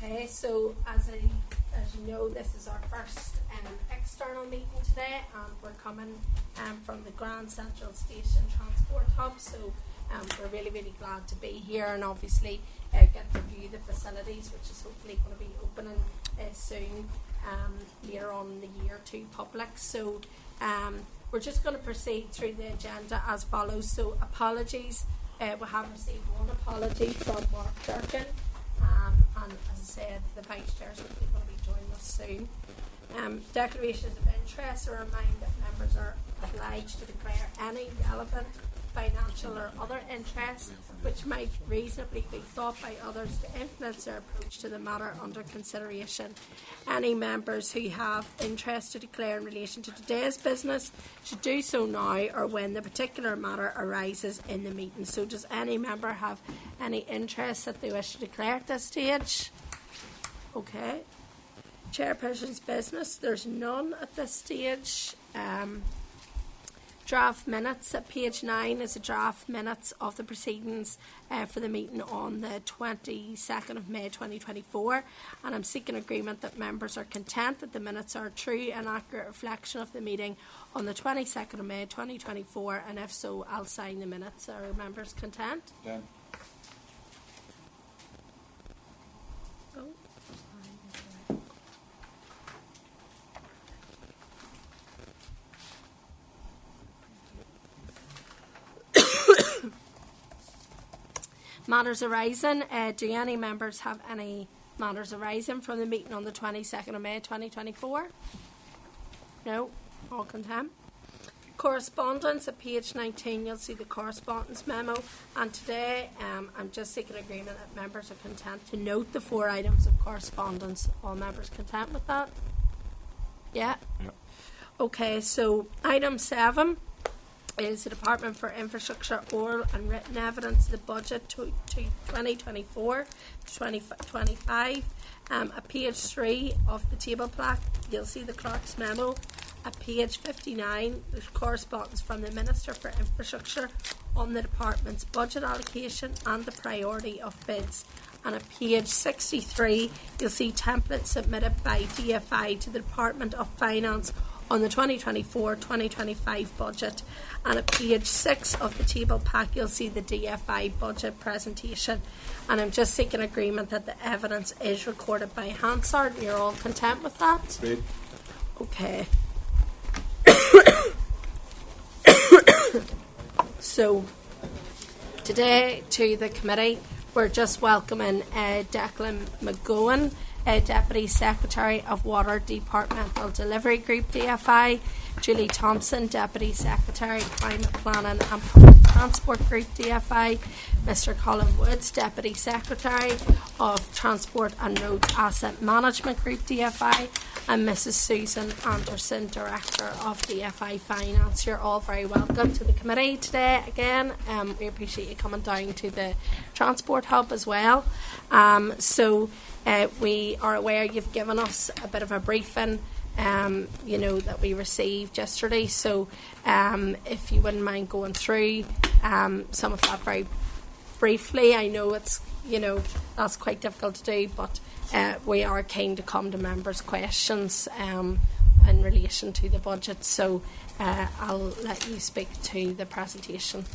Okay, so as you know, this is our first external meeting today, and we're coming from the Grand Central Station Transport Hub. So we're really glad to be here, and obviously get to view the facilities, which is hopefully going to be opening soon, later on in the year to public. So we're just going to proceed through the agenda as follows. So apologies, we have received one apology from Mark Durkin, and as I said, the Vice Chair is hopefully going to be joining us soon. Declarations of interest, a reminder that members are obliged to declare any relevant financial or other interests which might reasonably be thought by others to influence their approach to the matter under consideration. Any members who have interest to declare in relation to today's business should do so now or when the particular matter arises in the meeting. So does any member have any interest that they wish to declare at this stage? Okay. Chairperson's business, there's none at this stage. Draft minutes at page 9 is a draft minutes of the proceedings for the meeting on the 22nd of May 2024, and I'm seeking agreement that members are content that the minutes are a true and accurate reflection of the meeting on the 22nd of May 2024, and if so, I'll sign the minutes. Are members content? Yeah. Matters arising. Do any members have any matters arising from the meeting on the 22nd of May 2024? No? All content? Correspondence at page 19, you'll see the correspondence memo, and today I'm just seeking agreement that members are content to note the 4 items of correspondence. All members content with that? Yeah? Yep. Okay, so item 7 is the Department for Infrastructure oral and written evidence of the budget to 2024 to 2025. At page 3 of the table plaque, you'll see the clerk's memo. At page 59, there's correspondence from the Minister for Infrastructure on the department's budget allocation and the priority of bids. And at page 63, you'll see templates submitted by DFI to the Department of Finance on the 2024-2025 budget, and at page 6 of the table pack you'll see the DFI budget presentation, and I'm just seeking agreement that the evidence is recorded by Hansard. You're all content with that? Great. Okay. So today to the committee we're just welcoming Declan McGeown, Deputy Secretary of Water Departmental Delivery Group DFI, Julie Thompson, Deputy Secretary Climate Planning and Public Transport Group DFI, Mr Colin Woods, Deputy Secretary of Transport and Road Asset Management Group DFI, and Mrs Susan Anderson, Director of DFI Finance. You're all very welcome to the committee today again. We appreciate you coming down to the Transport Hub as well. We are aware you've given us a bit of a briefing that we received yesterday, so if you wouldn't mind going through some of that very briefly. I know it's that's quite difficult to do, but we are keen to come to members' questions in relation to the budget, so I'll let you speak to the presentation.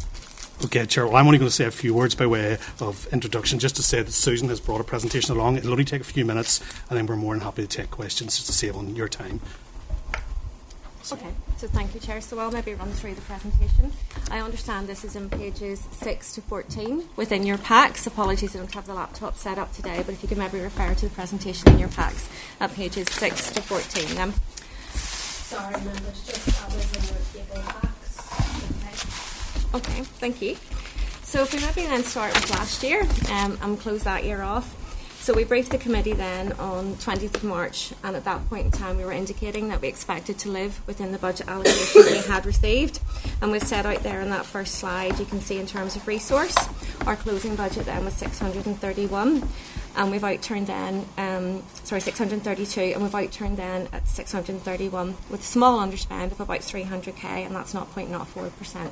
Okay, Chair. Well, I'm only going to say a few words by way of introduction, just to say that Susan has brought a presentation along. It'll only take a few minutes, and then we're more than happy to take questions just to save on your time. Okay, so thank you, Chair. So I'll maybe run through the presentation. I understand this is in pages 6 to 14 within your packs. Apologies, I don't have the laptop set up today, but if you could maybe refer to the presentation in your packs at pages 6 to 14. Sorry, members, just that was in your table packs. Okay, thank you. So if we maybe then start with last year and close that year off. So we briefed the committee then on 20th of March, and at that point in time we were indicating that we expected to live within the budget allocation we had received, and we've set out there in that first slide, you can see in terms of resource, our closing budget then was 631, and we've outturned then 632, and we've outturned then at 631 with a small underspend of about 300k, and that's 0.04%.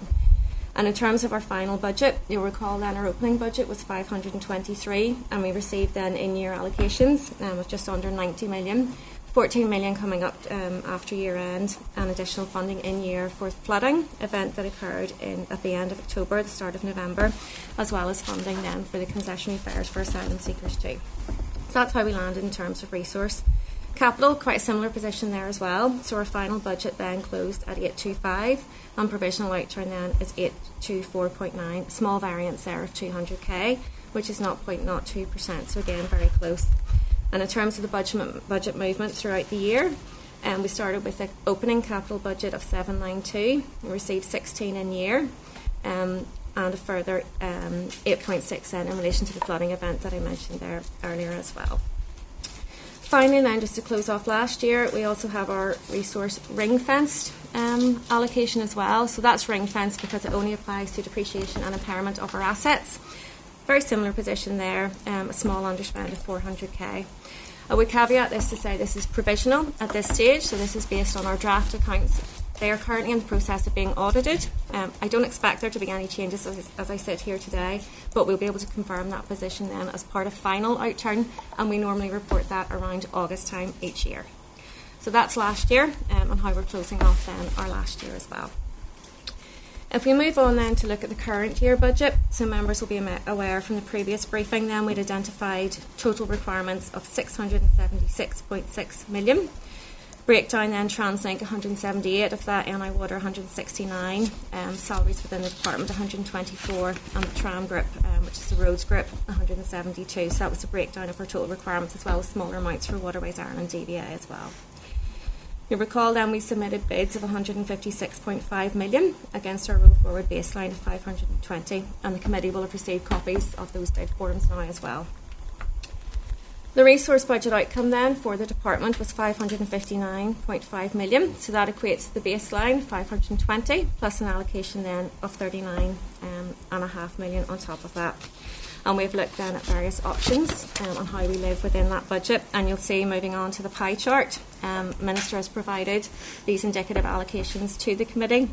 And in terms of our final budget, you'll recall then our opening budget was 523, and we received then in-year allocations of just under 90 million, 14 million coming up after year end, and additional funding in year for flooding event that occurred at the end of October, the start of November, as well as funding then for the concessionary fares for asylum seekers too. So that's how we landed in terms of resource. Capital, quite a similar position there as well. So our final budget then closed at 825, and provisional outturn then is 824.9. Small variance there of 200k, which is 0.02%. So again, very close. And in terms of the budget movement throughout the year, we started with an opening capital budget of 792. We received 16 in year, and a further 8.6 in relation to the flooding event that I mentioned there earlier as well. Finally then, just to close off last year, we also have our resource ring-fenced allocation as well. So that's ring-fenced because it only applies to depreciation and impairment of our assets. Very similar position there, a small underspend of 400k. I would caveat this to say this is provisional at this stage, so this is based on our draft accounts. They are currently in the process of being audited. I don't expect there to be any changes as I sit here today, but we'll be able to confirm that position then as part of final outturn, and we normally report that around August time each year. So that's last year, and how we're closing off then our last year as well. If we move on then to look at the current year budget, so members will be aware from the previous briefing then we'd identified total requirements of 676.6 million. Breakdown then, Translink 178 of that, NI Water 169, salaries within the department 124, and the Tram Group, which is the Roads Group, 172. So that was the breakdown of our total requirements, as well as smaller amounts for Waterways Ireland DVA as well. You'll recall then we submitted bids of 156.5 million against our roll forward baseline of 520, and the committee will have received copies of those bid forms now as well. The resource budget outcome then for the department was 559.5 million, so that equates to the baseline 520 plus an allocation then of 39.5 million on top of that. And we've looked then at various options on how we live within that budget, and you'll see moving on to the pie chart, Minister has provided these indicative allocations to the committee.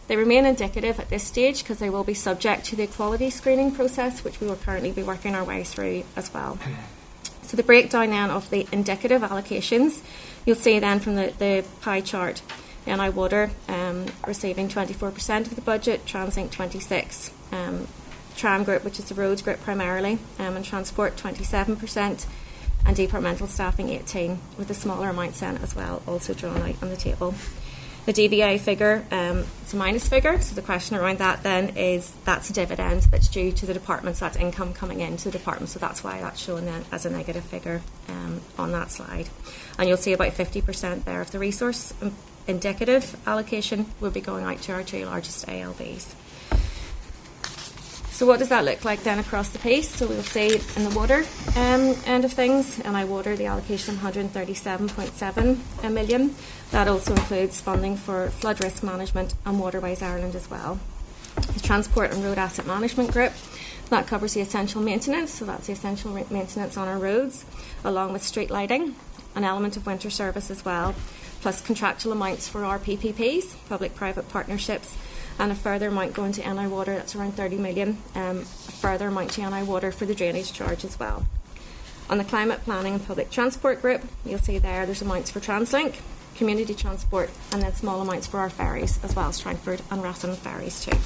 They remain indicative at this stage because they will be subject to the equality screening process, which we will currently be working our way through as well. So the breakdown then of the indicative allocations, you'll see then from the pie chart, NI Water receiving 24% of the budget, Translink 26%, Tram Group, which is the Roads Group primarily, and Transport 27%, and departmental staffing 18%, with the smaller amounts then as well also drawn out on the table. The DVA figure, it's a minus figure, so the question around that then is that's a dividend that's due to the department, so that's income coming into the department, so that's why that's shown then as a negative figure on that slide. And you'll see about 50% there of the resource indicative allocation will be going out to our two largest ALBs. So what does that look like then across the piece? So we'll see in the water end of things, NI Water, the allocation of 137.7 million. That also includes funding for flood risk management and Waterways Ireland as well. The Transport and Road Asset Management Group, that covers the essential maintenance, so that's the essential maintenance on our roads, along with street lighting, an element of winter service as well, plus contractual amounts for our PPPs, public-private partnerships, and a further amount going to NI Water, that's around 30 million, a further amount to NI Water for the drainage charge as well. On the Climate Planning and Public Transport Group, you'll see there's amounts for Translink, community transport, and then small amounts for our ferries, as well as Strangford and Rathlin ferries too.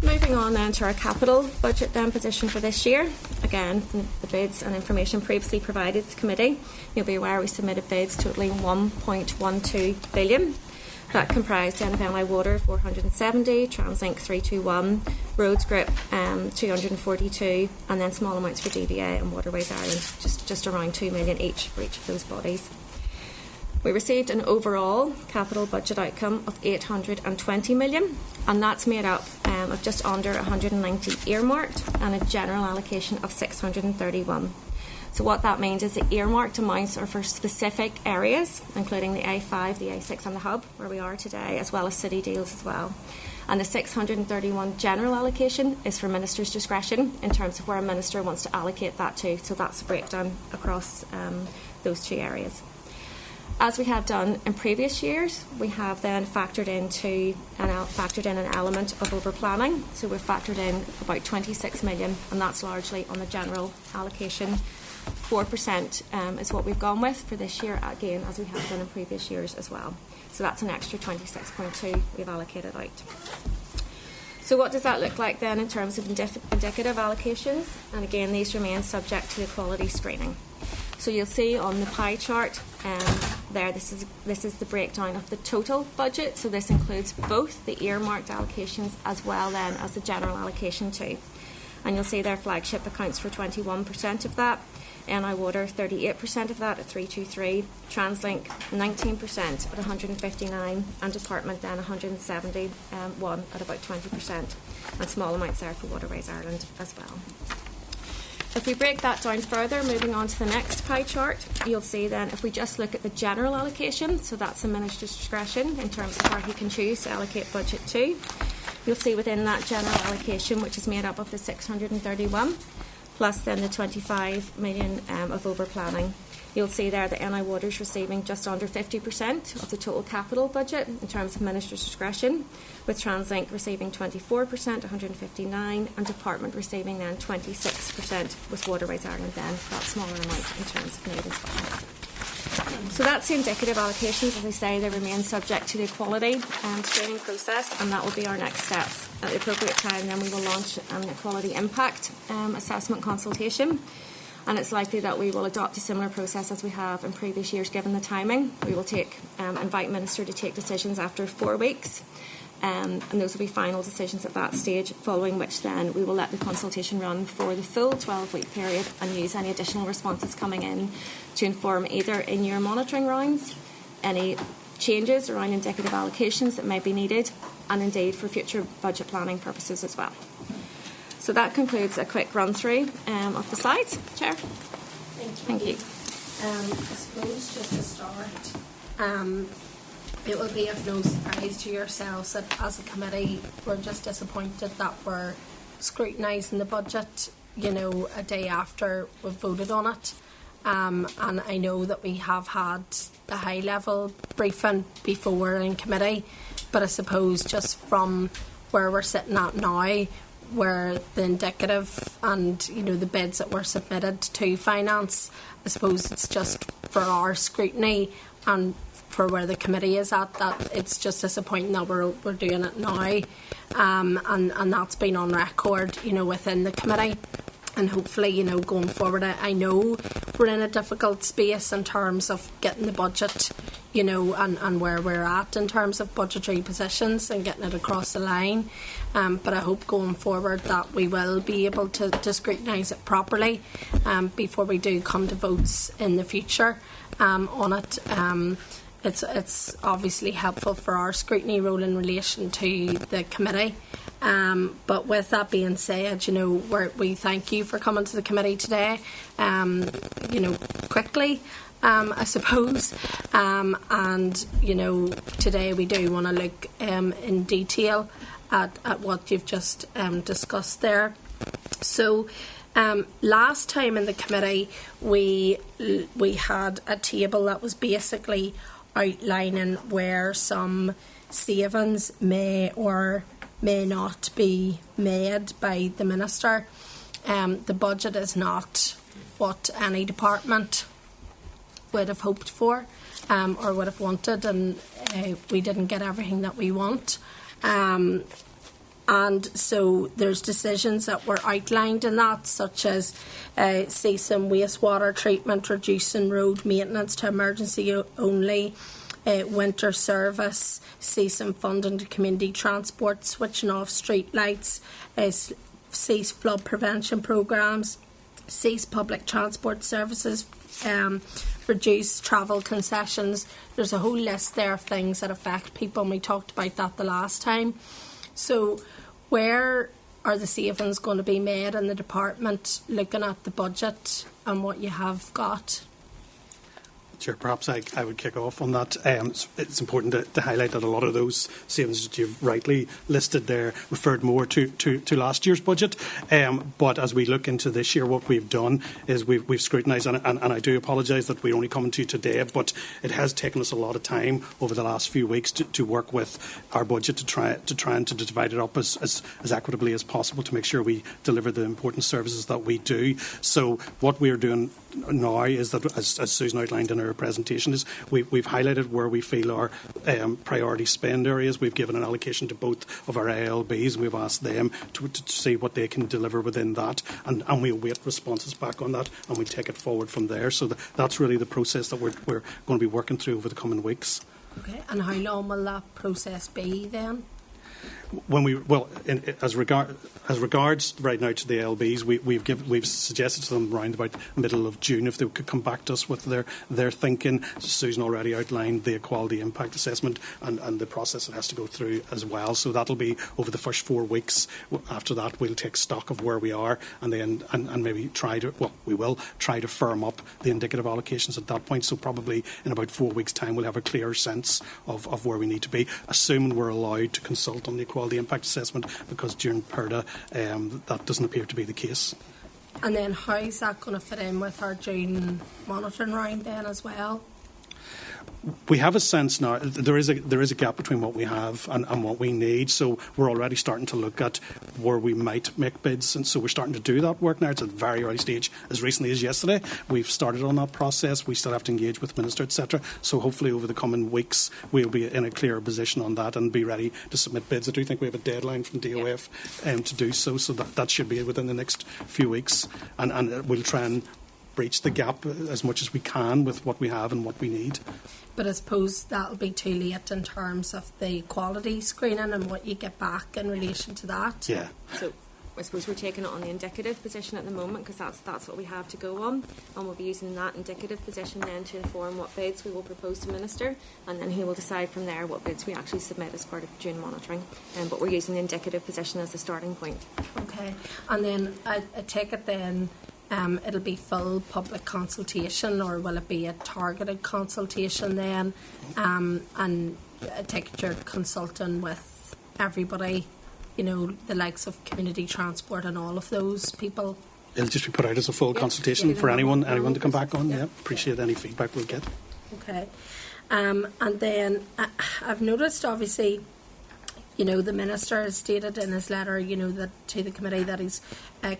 Moving on then to our capital budget then position for this year. Again, from the bids and information previously provided to the committee, you'll be aware we submitted bids totaling 1.12 billion. That comprised then of NI Water 470, Translink 321, Roads Group 242, and then small amounts for DVA and Waterways Ireland, just around 2 million each for each of those bodies. We received an overall capital budget outcome of 820 million, and that's made up of just under 190 earmarked and a general allocation of 631. So what that means is the earmarked amounts are for specific areas, including the A5, the A6 and the Hub, where we are today, as well as city deals as well. And the 631 general allocation is for Minister's discretion in terms of where a Minister wants to allocate that to. So that's the breakdown across those two areas. As we have done in previous years, we have then factored in an element of over-planning. So we've factored in about 26 million, and that's largely on the general allocation. 4% is what we've gone with for this year, again, as we have done in previous years as well. So that's an extra 26.2 we've allocated out. So what does that look like then in terms of indicative allocations? And again, these remain subject to equality screening. So you'll see on the pie chart there, this is the breakdown of the total budget. So this includes both the earmarked allocations as well then as the general allocation too. And you'll see their flagship accounts for 21% of that, NI Water 38% of that at 323, Translink 19% at 159, and Department then 171 at about 20%, and small amounts there for Waterways Ireland as well. If we break that down further, moving on to the next pie chart, you'll see then if we just look at the general allocation, so that's the Minister's discretion in terms of where he can choose to allocate budget to, you'll see within that general allocation, which is made up of the 631, plus then the 25 million of over-planning. You'll see there that NI Water's receiving just under 50% of the total capital budget in terms of Minister's discretion, with Translink receiving 24%, 159, and Department receiving then 26%, with Waterways Ireland then that smaller amount in terms of need as well. So that's the indicative allocations. As I say, they remain subject to the equality screening process, and that will be our next steps. At the appropriate time then we will launch an equality impact assessment consultation, and it's likely that we will adopt a similar process as we have in previous years given the timing. We will invite Minister to take decisions after 4 weeks, and those will be final decisions at that stage, following which then we will let the consultation run for the full 12-week period and use any additional responses coming in to inform either in-year monitoring rounds, any changes around indicative allocations that may be needed, and indeed for future budget planning purposes as well. So that concludes a quick run-through of the slides. Chair. Thank you. I suppose just to start, it will be of no surprise to yourselves that as a committee we're just disappointed that we're scrutinising the budget, a day after we've voted on it. And I know that we have had the high-level briefing before in committee, but I suppose just from where we're sitting at now, where the indicative and the bids that were submitted to finance, I suppose it's just for our scrutiny and for where the committee is at, that it's just disappointing that we're doing it now, and that's been on record within the committee. And hopefully, going forward, I know we're in a difficult space in terms of getting the budget, and where we're at in terms of budgetary positions and getting it across the line. But I hope going forward that we will be able to scrutinise it properly before we do come to votes in the future on it. It's obviously helpful for our scrutiny role in relation to the committee. But with that being said, we thank you for coming to the committee today, quickly, I suppose. And, today we do want to look in detail at what you've just discussed there. So, last time in the committee, we had a table that was basically outlining where some savings may or may not be made by the Minister. The budget is not what any department would have hoped for or would have wanted, and we didn't get everything that we want. And so there's decisions that were outlined in that, such as ceasing wastewater treatment, reducing road maintenance to emergency only, winter service, ceasing funding to community transport, switching off street lights, cease flood prevention programmes, cease public transport services, reduce travel concessions. There's a whole list there of things that affect people, and we talked about that the last time. So where are the savings going to be made in the department, looking at the budget and what you have got? Sure, perhaps I would kick off on that. It's important to highlight that a lot of those savings that you've rightly listed there referred more to last year's budget. But as we look into this year, what we've done is we've scrutinised, and I do apologise that we're only coming to you today, but it has taken us a lot of time over the last few weeks to work with our budget to try and to divide it up as equitably as possible to make sure we deliver the important services that we do. So what we're doing now is that, as Susan outlined in her presentation, is we've highlighted where we feel our priority spend areas. We've given an allocation to both of our ALBs, and we've asked them to see what they can deliver within that, and we await responses back on that, and we take it forward from there. So that's really the process that we're going to be working through over the coming weeks. Okay, and how long will that process be then? As regards right now to the LBs, we've suggested to them around about middle of June if they could come back to us with their thinking. Susan already outlined the equality impact assessment and the process it has to go through as well. So that'll be over the first 4 weeks. After that, we'll take stock of where we are and then and maybe we will try to firm up the indicative allocations at that point. So probably in about 4 weeks' time, we'll have a clearer sense of where we need to be, assuming we're allowed to consult on the equality impact assessment, because during PERDA that doesn't appear to be the case. And then how is that going to fit in with our June monitoring round then as well? We have a sense now there is a gap between what we have and what we need, so we're already starting to look at where we might make bids, and so we're starting to do that work now. It's at a very early stage. As recently as yesterday, we've started on that process. We still have to engage with the Minister, etc. So hopefully over the coming weeks we'll be in a clearer position on that and be ready to submit bids. I do think we have a deadline from DOF to do so that should be within the next few weeks, and we'll try and breach the gap as much as we can with what we have and what we need. But I suppose that'll be too late in terms of the quality screening and what you get back in relation to that. Yeah. So I suppose we're taking it on the indicative position at the moment, because that's what we have to go on, and we'll be using that indicative position then to inform what bids we will propose to Minister, and then he will decide from there what bids we actually submit as part of June monitoring. But we're using the indicative position as the starting point. Okay. And then I take it then it'll be full public consultation, or will it be a targeted consultation then? And I take it you're consulting with everybody, the likes of community transport and all of those people? It'll just be put out as a full consultation for anyone to come back on. Yeah, appreciate any feedback we'll get. Okay. And then I've noticed, obviously, the Minister has stated in his letter, that to the committee that he's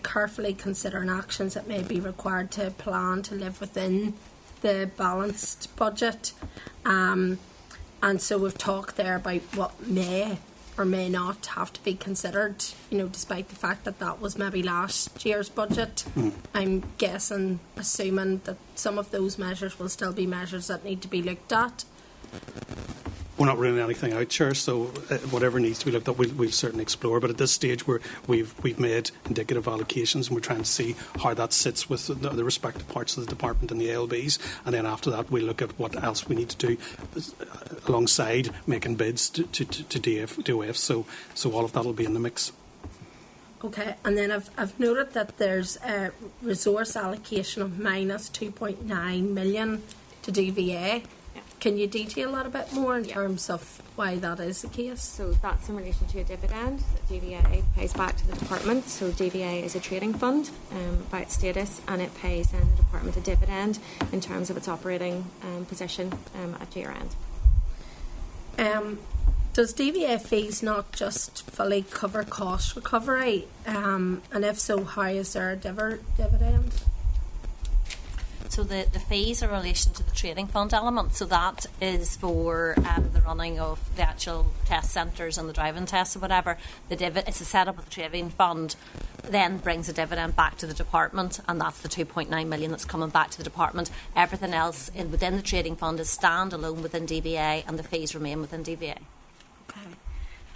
carefully considering actions that may be required to plan to live within the balanced budget. And so we've talked there about what may or may not have to be considered, despite the fact that was maybe last year's budget. I'm assuming that some of those measures will still be measures that need to be looked at. We're not ruling anything out, Chair, so whatever needs to be looked at, we'll certainly explore. But at this stage, we've made indicative allocations, and we're trying to see how that sits with the respective parts of the department and the ALBs. And then after that, we'll look at what else we need to do alongside making bids to DOF. So all of that will be in the mix. Okay, and then I've noted that there's a resource allocation of minus 2.9 million to DVA. Can you detail that a bit more in terms of why that is the case? So that's in relation to a dividend that DVA pays back to the department. So DVA is a trading fund by its status, and it pays the department a dividend in terms of its operating position at year end. Does DVA fees not just fully cover cost recovery? And if so, how is there a dividend? So the fees are in relation to the trading fund element. So that is for the running of the actual test centres and the driving tests or whatever. It's a setup of the trading fund, then brings a dividend back to the department, and that's the 2.9 million that's coming back to the department. Everything else within the trading fund is standalone within DVA, and the fees remain within DVA. Okay.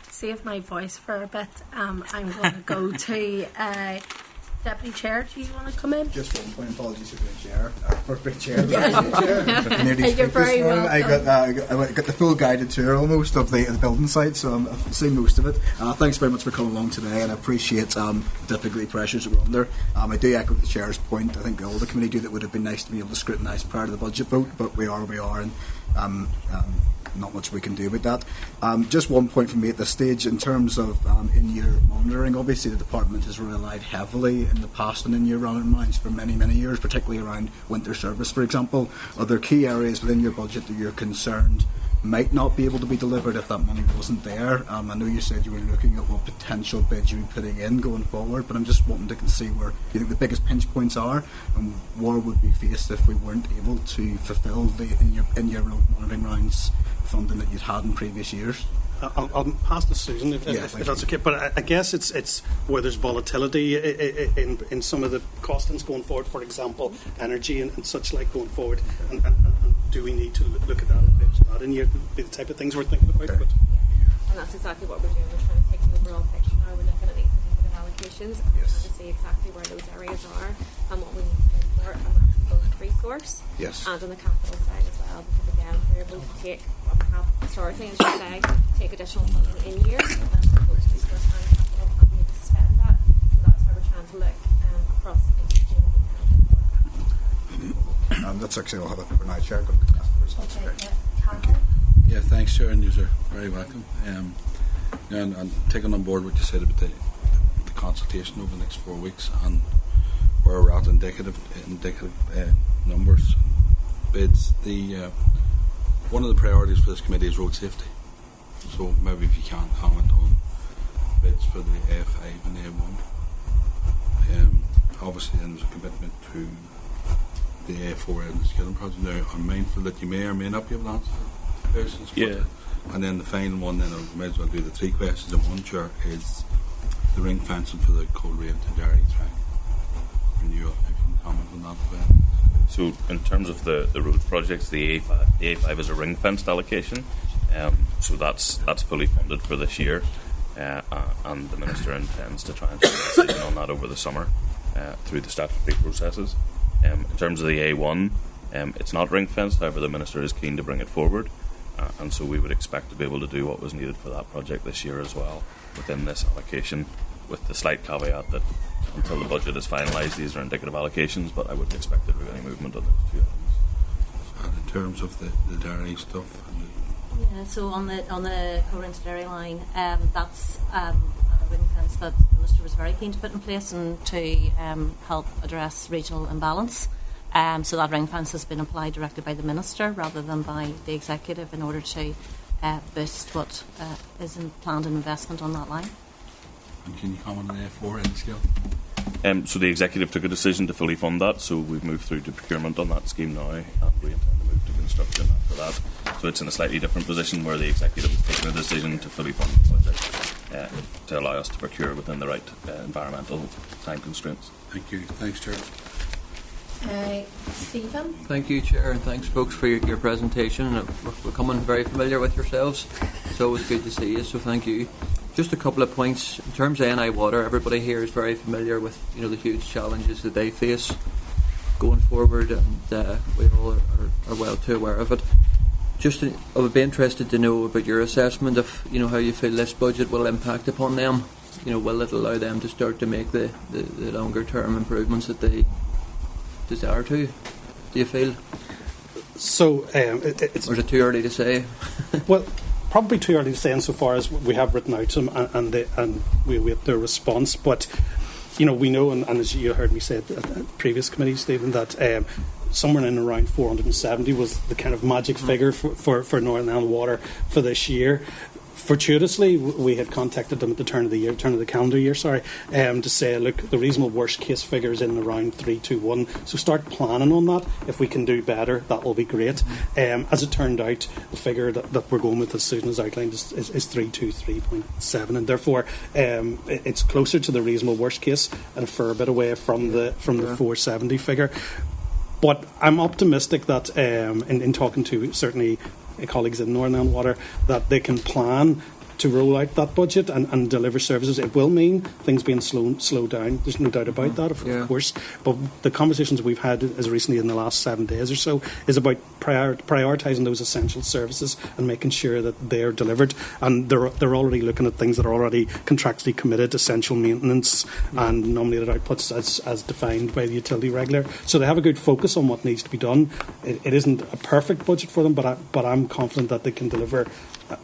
To save my voice for a bit, I'm going to go to Deputy Chair, do you want to come in? Just one point, apologies for being chair. First big chair. Nearly You're very welcome. I got the full guided tour almost of the building site, so I've seen most of it. Thanks very much for coming along today, and I appreciate the difficult pressures that we're under. I do echo the chair's point. I think all the committee do that would have been nice to be able to scrutinise prior to the budget vote, but we are where we are, and not much we can do with that. Just one point from me at this stage in terms of in-year monitoring. Obviously the department has relied heavily in the past on in-year running lines for many, many years, particularly around winter service, for example. Are there key areas within your budget that you're concerned might not be able to be delivered if that money wasn't there? I know you said you were looking at what potential bids you'd be putting in going forward, but I'm just wanting to see where you think the biggest pinch points are and where would be faced if we weren't able to fulfil the in-year monitoring rounds funding that you'd had in previous years. I'll pass to Susan if that's okay. But I guess it's where there's volatility in some of the costings going forward. For example, energy and such like going forward. And do we need to look at that? It's not in here. Be the type of things we're thinking about. Sure. But and that's exactly what we're doing. We're trying to take the overall picture now. We're looking at these particular allocations and trying to see exactly where those areas are and what we need to pay for, and that's both resource and on the capital side as well. Because again, we're able to take what we have historically, as you say, take additional funding in year and then both resource and capital and be able to spend that. So that's why we're trying to look across each year. That's actually all I have it for now, Chair. Yeah, thanks, Chair, and you're very welcome. And I'm taking on board what you said about the consultation over the next 4 weeks and where we're at indicative numbers, bids. One of the priorities for this committee is road safety. So maybe if you can comment on bids for the A5 and A1. Obviously, then there's a commitment to the A4 and the Skilling project. Now, I'm mindful that you may or may not be able to answer questions. Yeah. And then the final one, then I might as well do the 3 questions in one, Chair, is the ring fencing for the Coleraine to Derry track renewal. If you can comment on that as well. So, in terms of the road projects, the A5 is a ring fenced allocation. So that's fully funded for this year, and the Minister intends to try and take a decision on that over the summer through the statutory processes. In terms of the A1, it's not ring fenced, however the Minister is keen to bring it forward, and so we would expect to be able to do what was needed for that project this year as well within this allocation, with the slight caveat that until the budget is finalised, these are indicative allocations, but I wouldn't expect there to be any movement on those 2 items. And in terms of the Derry stuff, Yeah, so on the Coleraine to Derry line, that's a ring fence that the Minister was very keen to put in place and to help address regional imbalance. So that ring fence has been applied directly by the Minister rather than by the Executive in order to boost what is planned in investment on that line. and can you comment on A4 and scale? So the Executive took a decision to fully fund that, so we've moved through to procurement on that scheme now, and we intend to move to construction after that. So it's in a slightly different position where the Executive has taken a decision to fully fund the project to allow us to procure within the right environmental time constraints. Thank you. Thanks, Chair. Stephen? Thank you, Chair, and thanks, folks, for your presentation. We're becoming very familiar with yourselves. It's always good to see you, so thank you. Just a couple of points. In terms of NI Water, everybody here is very familiar with the huge challenges that they face going forward, and we all are well too aware of it. Just I would be interested to know about your assessment of how you feel this budget will impact upon them. Will it allow them to start to make the longer term improvements that they desire to? Do you feel? So it's. Or is it too early to say? Well, probably too early to say insofar as we have written out to them and we await their response. But we know, and as you heard me say at the previous committee, Stephen, that somewhere in around 470 was the kind of magic figure for Northern Ireland Water for this year. Fortuitously, we had contacted them at the turn of the calendar year, to say, look, the reasonable worst case figure is in around 321. So start planning on that. If we can do better, that will be great. As it turned out, the figure that we're going with, as Susan has outlined, is 323.7, and therefore it's closer to the reasonable worst case and a fair bit away from the 470 figure. But I'm optimistic that in talking to certainly colleagues in Northern Ireland Water, that they can plan to roll out that budget and deliver services. It will mean things being slowed down. There's no doubt about that, of course. But the conversations we've had as recently in the last 7 days or so is about prioritising those essential services and making sure that they're delivered. And they're already looking at things that are already contractually committed, essential maintenance and nominated outputs as defined by the utility regulator. So they have a good focus on what needs to be done. It isn't a perfect budget for them, but I'm confident that they can deliver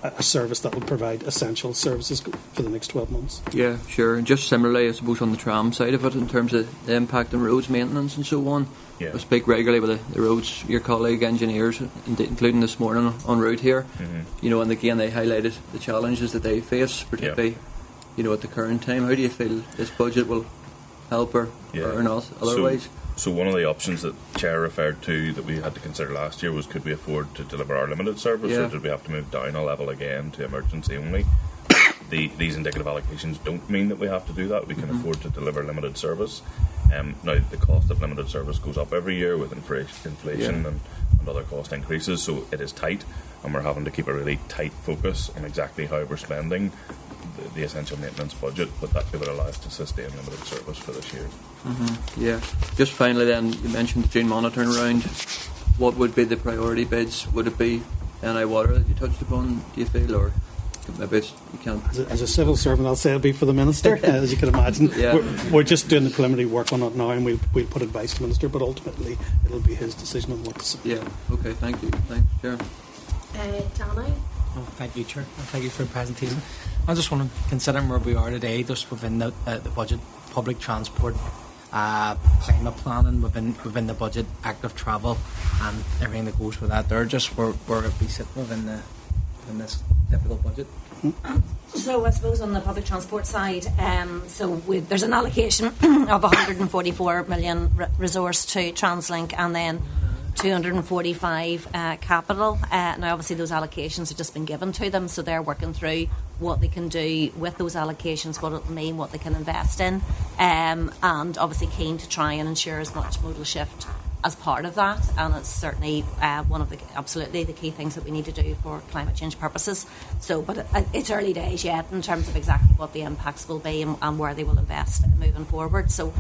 a service that will provide essential services for the next 12 months. Yeah, sure. And just similarly, I suppose, on the tram side of it, in terms of the impact on roads maintenance and so on, I speak regularly with the roads, your colleague engineers, including this morning en route here. You know, and again, they highlighted the challenges that they face, particularly, you know, at the current time. How do you feel this budget will help or not otherwise? So one of the options that Chair referred to that we had to consider last year was, could we afford to deliver our limited service, or did we have to move down a level again to emergency only? These indicative allocations don't mean that we have to do that. We can afford to deliver limited service. Now, the cost of limited service goes up every year with inflation and other cost increases, so it is tight, and we're having to keep a really tight focus on exactly how we're spending the essential maintenance budget, but that would allow us to sustain limited service for this year. Yeah. Just finally then, you mentioned the June monitoring round. What would be the priority bids? Would it be NI Water that you touched upon, do you feel, or maybe you can't? As a civil servant, I'll say it'll be for the Minister, as you can imagine. We're just doing the preliminary work on it now, and we'll put advice to the Minister, but ultimately it'll be his decision on what to say. Yeah, okay, thank you. Thanks, Chair. Danny? Thank you, Chair. Thank you for the presentation. I just want to consider where we are today, just within the budget, public transport, climate planning within the budget, active travel, and everything that goes with that. They're just where we sit within this difficult budget. So I suppose on the public transport side, there's an allocation of 144 million resource to Translink, and then 245 capital. Now, obviously, those allocations have just been given to them, so they're working through what they can do with those allocations, what it'll mean, what they can invest in, and obviously keen to try and ensure as much modal shift as part of that. And it's certainly one of the key things that we need to do for climate change purposes. So, but it's early days yet in terms of exactly what the impacts will be and where they will invest moving forward. So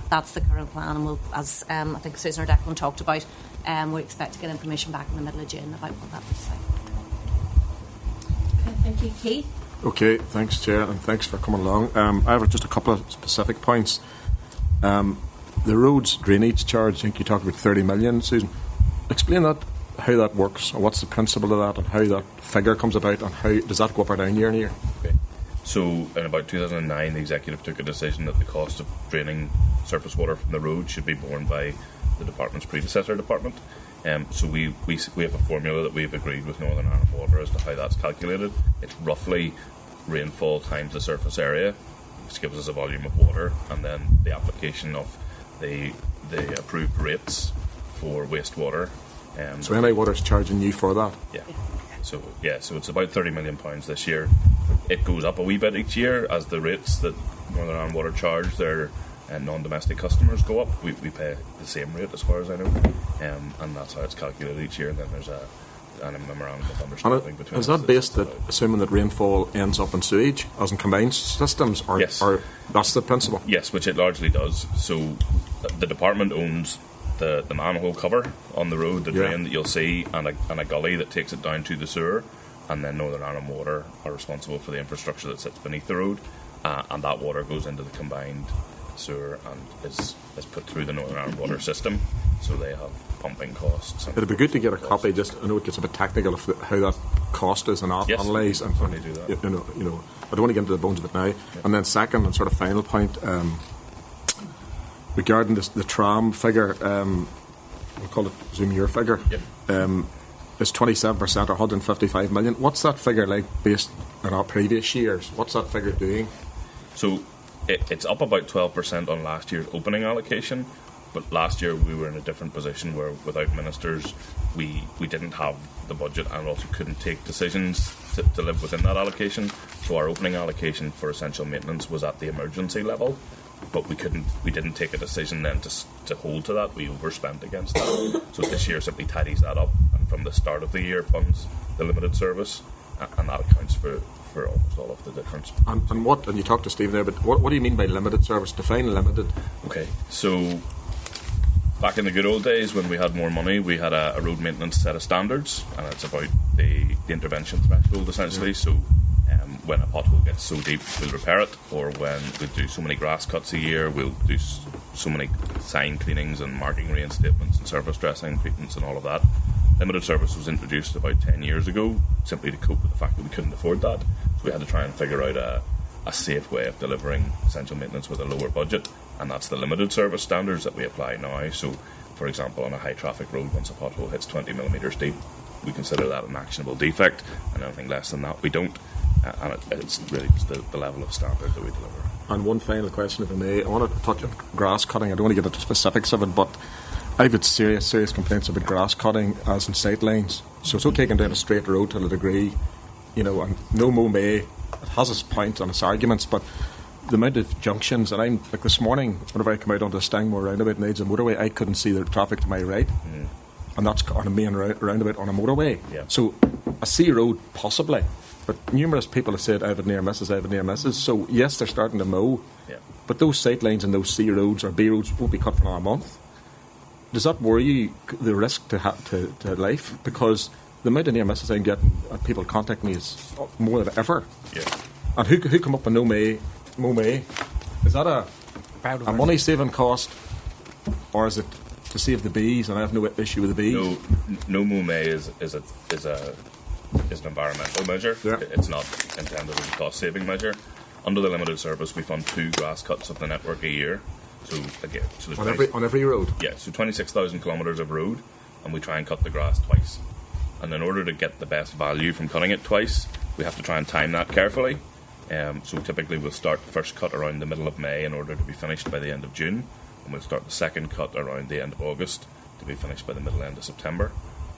that's the current plan, and we'll, as I think Susan or Declan talked about, we expect to get information back in the middle of June about what that looks like. Okay, thank you, Keith. Okay, thanks, Chair, and thanks for coming along. I have just a couple of specific points. The roads drainage charge, I think you talked about 30 million, Susan. Explain that, how that works, and what's the principle of that, and how that figure comes about, and how does that go up or down year on year? Okay. So in about 2009, the executive took a decision that the cost of draining surface water from the road should be borne by the department's predecessor department. So we have a formula that we've agreed with Northern Ireland Water as to how that's calculated. It's roughly rainfall times the surface area, which gives us a volume of water, and then the application of the approved rates for wastewater. So NI Water is charging you for that? Yeah. So it's about £30 million this year. It goes up a wee bit each year as the rates that Northern Ireland Water charge their non-domestic customers go up. We pay the same rate as far as I know, and that's how it's calculated each year. And then there's a memorandum of understanding between. Is that based that assuming that rainfall ends up in sewage as in combined systems, or, yes, or that's the principle? Yes, which it largely does. So the department owns the manhole cover on the road, the drain that you'll see, and a gully that takes it down to the sewer, and then Northern Ireland Water are responsible for the infrastructure that sits beneath the road, and that water goes into the combined sewer and is put through the Northern Ireland Water system, so they have pumping costs. It'd be good to get a copy. Just I know it gets a bit technical of how that cost is analysed, and do that. You know, I don't want to get into the bones of it now. And then second and sort of final point regarding the tram figure, we'll call it Zoom your figure. It's 27% or 155 million. What's that figure like based on our previous years? What's that figure doing? So it's up about 12% on last year's opening allocation, but last year we were in a different position where without ministers we didn't have the budget and also couldn't take decisions to live within that allocation. So our opening allocation for essential maintenance was at the emergency level, but we didn't take a decision then to hold to that. We overspent against that. So this year simply tidies that up, and from the start of the year funds the limited service, and that accounts for for almost all of the difference. And you talked to Stephen there, but what do you mean by limited service? Define limited. Okay, so back in the good old days when we had more money, we had a road maintenance set of standards, and it's about the intervention threshold essentially. So when a pothole gets so deep, we'll repair it, or when we do so many grass cuts a year, we'll do so many sign cleanings and marking reinstatements and surface dressing treatments and all of that. Limited service was introduced about 10 years ago simply to cope with the fact that we couldn't afford that. So we had to try and figure out a safe way of delivering essential maintenance with a lower budget, and that's the limited service standards that we apply now. So, for example, on a high traffic road, once a pothole hits 20 millimetres deep, we consider that an actionable defect, and anything less than that we don't. And it's really just the level of standard that we deliver. And one final question, if I may. I want to touch on grass cutting. I don't want to get into specifics of it, but I've had serious complaints about grass cutting as in sight lines. So it's okay going down a straight road to a degree, and no mow may. It has its points and its arguments, but the amount of junctions, and I'm like this morning, whenever I come out onto the Stangmore roundabout and Aids and motorway, I couldn't see the traffic to my right. And that's on a main roundabout on a motorway. Yeah. So a C road, possibly. But numerous people have said, I have it near misses. So, yes, they're starting to mow. Yeah. But those sight lines and those C roads or B roads won't be cut for another month. Does that worry you, the risk to life? Because the amount of near misses I'm getting, people contacting me is more than ever. Yeah. And who come up with mow may? Is that a money-saving cost? Or is it to save the bees? And I have no issue with the bees. No mow may is an environmental measure. Yeah. It's not intended as a cost-saving measure. Under the limited service, we fund 2 grass cuts of the network a year. So again, on every road. Yeah, so 26,000 kilometres of road, and we try and cut the grass twice. And in order to get the best value from cutting it twice, we have to try and time that carefully. So typically we'll start the first cut around the middle of May in order to be finished by the end of June, and we'll start the second cut around the end of August to be finished by the middle end of September.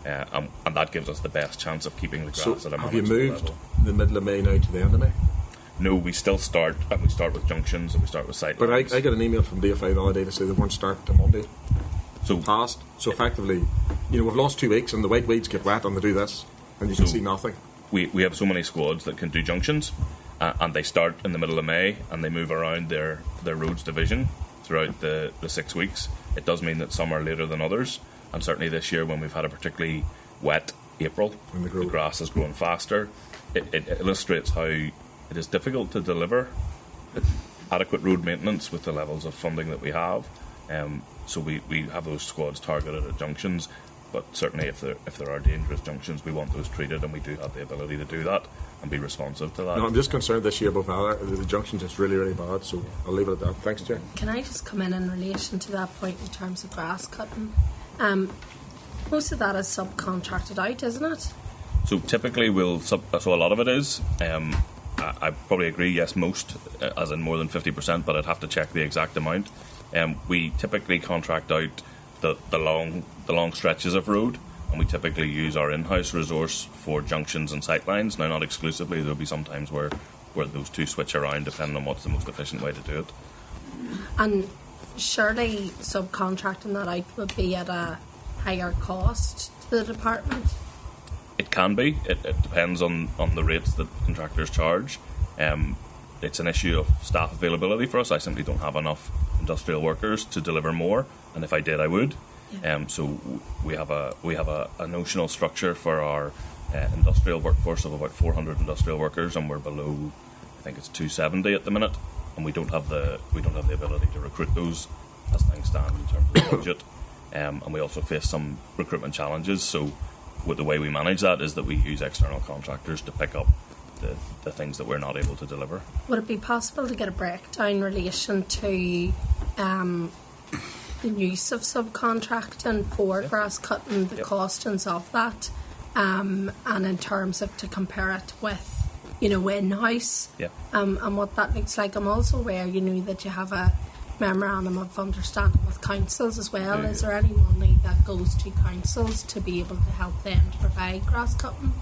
And that gives us the best chance of keeping the grass at a have you manageable moved level. the middle of May now to the end of May? No, we still start, and we start with junctions, and we start with sight But lines. I got an email from DFI the other day to say they weren't starting till Monday. So Past. So effectively, we've lost 2 weeks and the white weeds get wet and they do this and you can see nothing. we have so many squads that can do junctions, and they start in the middle of May and they move around their roads division throughout the 6 weeks. It does mean that some are later than others, and certainly this year when we've had a particularly wet April, the grass is growing faster. It illustrates how it is difficult to deliver adequate road maintenance with the levels of funding that we have. So we have those squads targeted at junctions, but certainly if there are dangerous junctions, we want those treated, and we do have the ability to do that and be responsive to that. No, I'm just concerned this year about the junctions is really, really bad, so I'll leave it at that. Thanks, Jay. Can I just come in relation to that point in terms of grass cutting? Most of that is subcontracted out, isn't it? So typically so a lot of it is. I probably agree, yes, most, as in more than 50%, but I'd have to check the exact amount. We typically contract out the long stretches of road, and we typically use our in-house resource for junctions and sightlines. Now, not exclusively, there'll be some times where those two switch around depending on what's the most efficient way to do it. And surely subcontracting that out would be at a higher cost to the department? It can be. It depends on the rates that contractors charge. It's an issue of staff availability for us. I simply don't have enough industrial workers to deliver more, and if I did, I would. Yeah. So we have a notional structure for our industrial workforce of about 400 industrial workers, and we're below, I think it's 270 at the minute, and we don't have the ability to recruit those as things stand in terms of the budget. And we also face some recruitment challenges. So the way we manage that is that we use external contractors to pick up the things that we're not able to deliver. Would it be possible to get a breakdown in relation to the use of subcontracting for grass cutting, the costings of that, and in terms of to compare it with, in-house, and what that looks like? I'm also aware, that you have a memorandum of understanding with councils as well. Is there any money that goes to councils to be able to help them to provide grass cutting?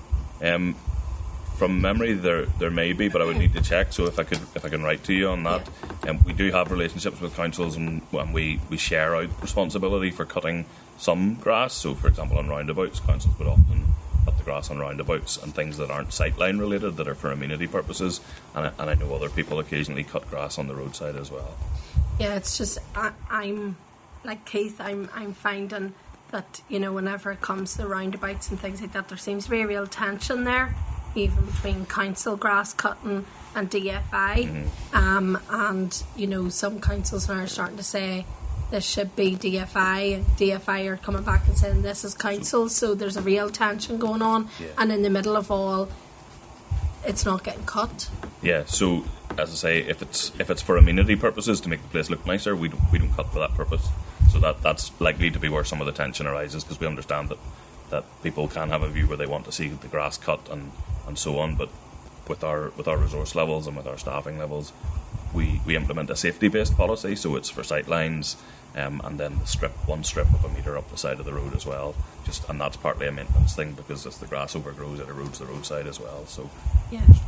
From memory, there may be, but I would need to check. So if I can write to you on that, we do have relationships with councils, and we share out responsibility for cutting some grass. So, for example, on roundabouts, councils would often cut the grass on roundabouts and things that aren't sightline related, that are for amenity purposes. And I know other people occasionally cut grass on the roadside as well. Yeah, it's just I'm like Keith. I'm finding that, you know, whenever it comes to the roundabouts and things like that, there seems to be a real tension there, even between council grass cutting and DFI. And you know, some councils now are starting to say this should be DFI, and DFI are coming back and saying this is council. So there's a real tension going on, and in the middle of all, it's not getting cut. Yeah, so as I say, if it's for amenity purposes to make the place look nicer, we don't cut for that purpose. So that's likely to be where some of the tension arises, because we understand that people can have a view where they want to see the grass cut and so on. But with our resource levels and with our staffing levels, we implement a safety-based policy. So it's for sight lines, and then one strip of a metre up the side of the road as well. And that's partly a maintenance thing, because as the grass overgrows, it erodes the roadside as well. So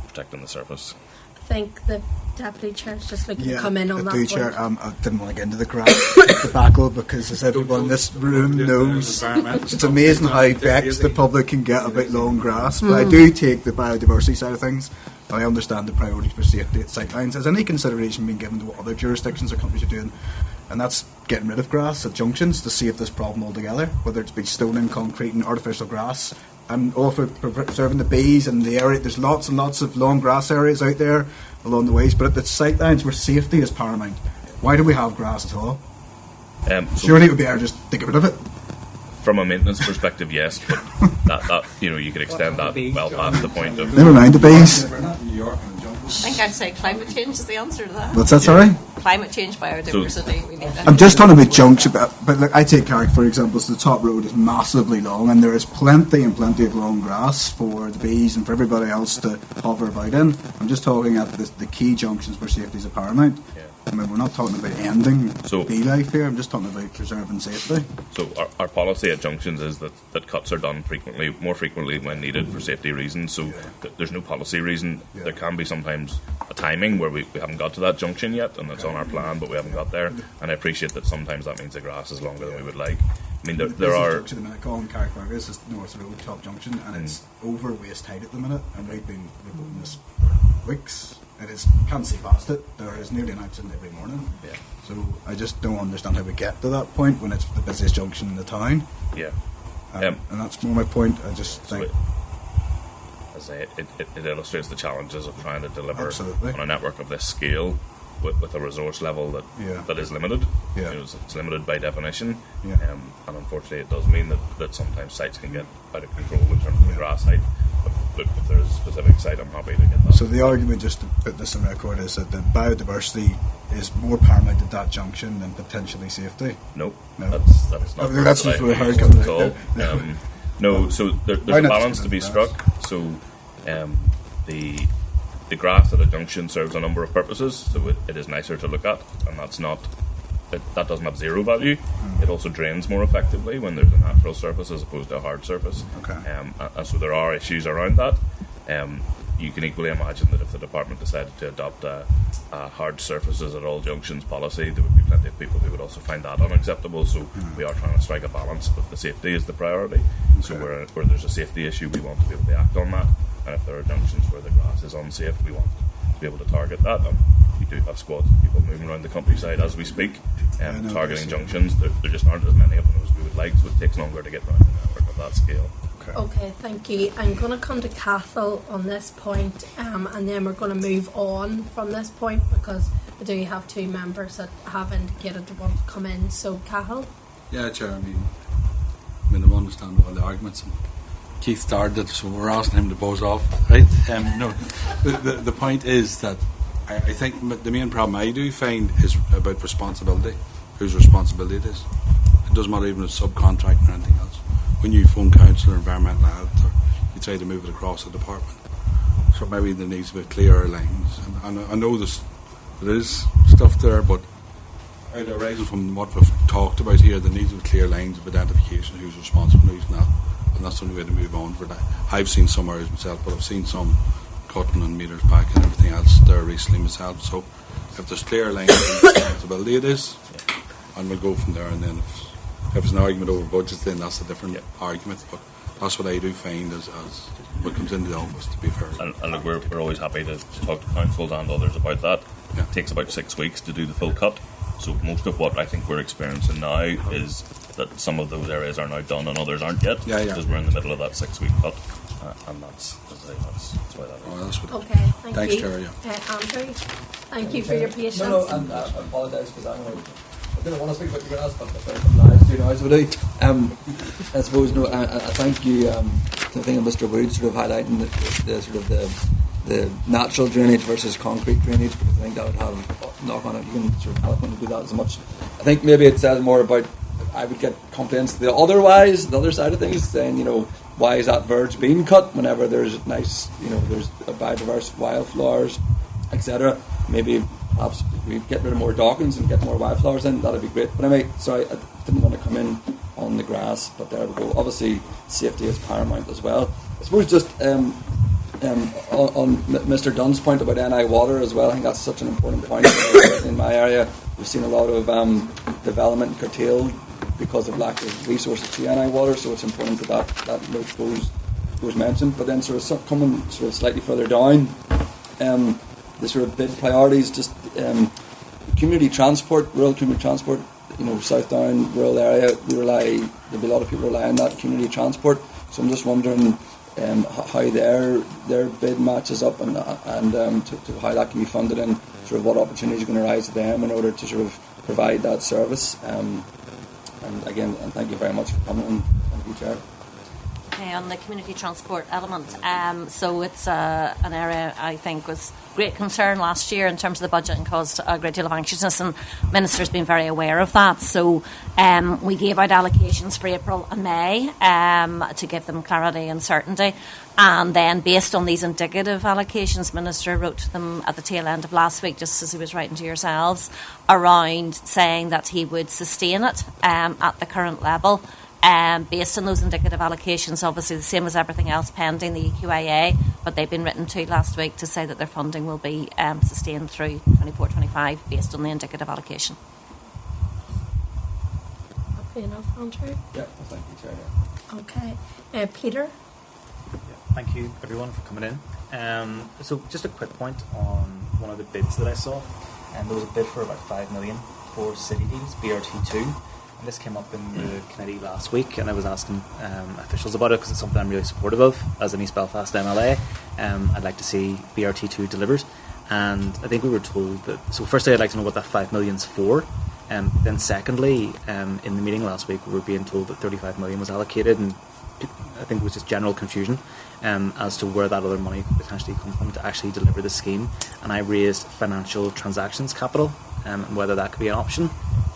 protecting the surface. I think the Deputy Chair's just looking to come in on that point. Chair, I didn't want to get into the grass debacle, because as everyone in this room knows, it's amazing how vexed the public can get about long grass. But I do take the biodiversity side of things. I understand the priorities for safety at sightlines. Has any consideration been given to what other jurisdictions or countries are doing? And that's getting rid of grass at junctions to save this problem altogether, whether it's be stone and concrete and artificial grass. I'm all for preserving the bees and the area. There's lots and lots of long grass areas out there along the ways, but at the sightlines where safety is paramount, why do we have grass at all? Surely it would be better just to get rid of it. From a maintenance perspective, yes, but that you know, you could extend that well past the point of. Never mind the bees. I think I'd say climate change is the answer to that. What's that, sorry? Climate change, biodiversity, we need that. I'm just talking about junction, but like I take Carrick for example, so the top road is massively long, and there is plenty of long grass for the bees and for everybody else to hover about in. I'm just talking at the key junctions where safety is a paramount. I mean, we're not talking about ending bee life here. I'm just talking about preserving safety. So our policy at junctions is that cuts are done more frequently when needed for safety reasons. So there's no policy reason. There can be sometimes a timing where we haven't got to that junction yet, and it's on our plan, but we haven't got there. And I appreciate that sometimes that means the grass is longer than we would like. I mean, there are. To the minute, Colin Carrick this is North Road top junction, and it's over waist height at the minute, and we've been reporting this for weeks. It is, can't see past it. There is nearly an accident every morning. Yeah. So I just don't understand how we get to that point when it's the busiest junction in the town. Yeah. And that's more my point. I just think. It illustrates the challenges of trying to deliver Absolutely. on a network of this scale with a resource level that is limited. Yeah. You know, it's limited by definition. Yeah. And unfortunately, it does mean that sometimes sites can get out of control in terms of the grass height. But if there's a specific site, I'm happy to get that. So the argument, just to put this on record, is that the biodiversity is more paramount at that junction than potentially safety. No. No. That's not. That's what really I hard at to all. No. So there's a balance to be struck. So the grass at a junction serves a number of purposes. So it is nicer to look at, and that doesn't have zero value. It also drains more effectively when there's a natural surface as opposed to a hard surface. Okay. And so there are issues around that. You can equally imagine that if the department decided to adopt a hard surfaces at all junctions policy, there would be plenty of people who would also find that unacceptable. So we are trying to strike a balance, but the safety is the priority. Okay. So where there's a safety issue, we want to be able to act on that. And if there are junctions where the grass is unsafe, we want to be able to target that. And we do have squads of people moving around the countryside as we speak, targeting junctions. There just aren't as many of them as we would like, so it takes longer to get around the network of that scale. Okay, thank you. I'm going to come to Cathal on this point, and then we're going to move on from this point, because we do have two members that have indicated they want to come in. So, Cathal? Yeah, Chair, I mean, I understand all the arguments. Keith started it, so we're asking him to buzz off, right? No, the point is that I think the main problem I do find is about responsibility, whose responsibility it is. It doesn't matter even if it's subcontract or anything else. When you phone council or environmental health, or you try to move it across the department, so maybe there needs to be clearer lines. And I know there is stuff there, but arising from what we've talked about here, there needs to be clear lines of identification of who's responsible and who's not. And that's the only way to move on for that. I've seen some areas myself, but I've seen some cutting and meters back and everything else there recently myself. So if there's clear lines of responsibility, it is, and we'll go from there. And then if it's an argument over budgets, then that's a different argument. But That's what I do find as what comes into the office, to be fair. And look, we're always happy to talk to councils and others about that. Yeah. It takes about 6 weeks to do the full cut. So most of what I think we're experiencing now is that some of those areas are now done and others aren't yet, Yeah. because we're in the middle of that 6-week cut, and that's why that is. Oh, that's what Okay, Thanks, you. Chair, yeah. Andrew, thank you for your patience. No, and I apologise because I didn't want to speak about the grass, but if I'm obliged to now, so do. I suppose, no, I thank you, the thing of Mr. Woods sort of highlighting the sort of the natural drainage versus concrete drainage, because I think that would have knock on it. You can sort of eloquently do that as much. I think maybe it says more about, I would get complaints the other side of things, saying, why is that verge being cut whenever there's nice, there's biodiverse wildflowers, etc. Maybe perhaps if we get rid of more dockings and get more wildflowers in, that'd be great. But anyway, sorry, I didn't want to come in on the grass, but there we go. Obviously, safety is paramount as well. I suppose just on Mr. Dunn's point about NI water as well, I think that's such an important point. In my area, we've seen a lot of development curtailed because of lack of resources to NI water, so it's important that note goes mentioned. But then coming slightly further down, the sort of bid priorities, just community transport, rural community transport, South Down, rural area, there'll be a lot of people rely on that community transport. So I'm just wondering how their bid matches up and to how that can be funded, and sort of what opportunities are going to arise to them in order to sort of provide that service. And again, thank you very much for coming, and thank you, Chair. Okay, on the community transport element, so it's an area I think was great concern last year in terms of the budget and caused a great deal of anxiousness, and Minister's been very aware of that. So we gave out allocations for April and May to give them clarity and certainty, and then based on these indicative allocations, Minister wrote to them at the tail end of last week, just as he was writing to yourselves, around saying that he would sustain it at the current level. Based on those indicative allocations, obviously the same as everything else pending the EQIA, but they've been written to last week to say that their funding will be sustained through 24-25 based on the indicative allocation. Happy enough, Andrew? Yeah, thank you, Chair. Okay. Peter? Yeah, thank you everyone for coming in. So just a quick point on one of the bids that I saw, and there was a bid for about 5 million for city deals, BRT2. And this came up in the committee last week, and I was asking officials about it because it's something I'm really supportive of as an East Belfast MLA. I'd like to see BRT2 delivered, and I think we were told that. So firstly, I'd like to know what that 5 million's for. Then secondly, in the meeting last week, we were being told that 35 million was allocated, and I think it was just general confusion as to where that other money could potentially come from to actually deliver the scheme. And I raised financial transactions capital and whether that could be an option.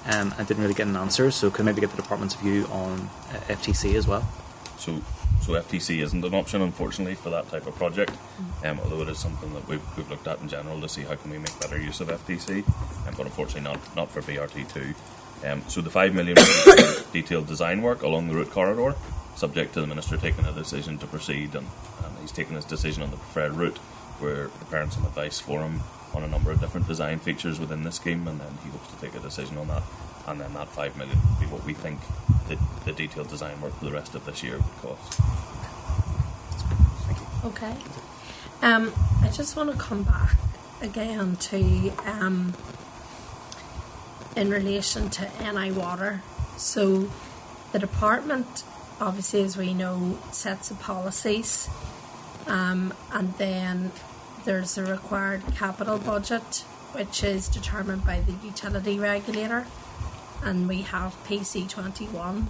I didn't really get an answer, so could maybe get the department's view on FTC as well. So FTC isn't an option, unfortunately, for that type of project, although it is something that we've looked at in general to see how can we make better use of FTC, but unfortunately not for BRT2. So the 5 million was detailed design work along the route corridor, subject to the Minister taking a decision to proceed, and he's taken his decision on the preferred route. We're preparing some advice for him on a number of different design features within the scheme, and then he hopes to take a decision on that, and then that 5 million would be what we think the detailed design work for the rest of this year would cost. Okay. I just want to come back again to in relation to NI water. So the department, obviously, as we know, sets the policies, and then there's a required capital budget, which is determined by the utility regulator, and we have PC21,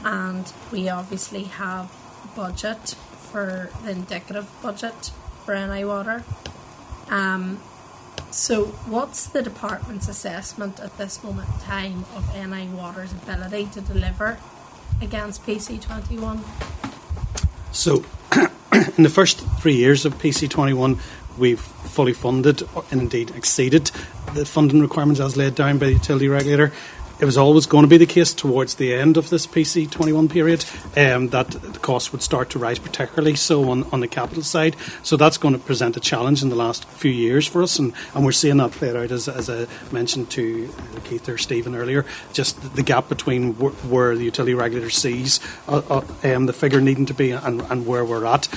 and we obviously have budget for the indicative budget for NI water. So what's the department's assessment at this moment in time of NI water's ability to deliver against PC21? So in the first 3 years of PC21, we've fully funded and indeed exceeded the funding requirements as laid down by the utility regulator. it was always going to be the case towards the end of this PC21 period that the costs would start to rise, particularly so on the capital side. So that's going to present a challenge in the last few years for us, and we're seeing that played out, as I mentioned to Keith or Stephen earlier, just the gap between where the utility regulator sees the figure needing to be and where we're at.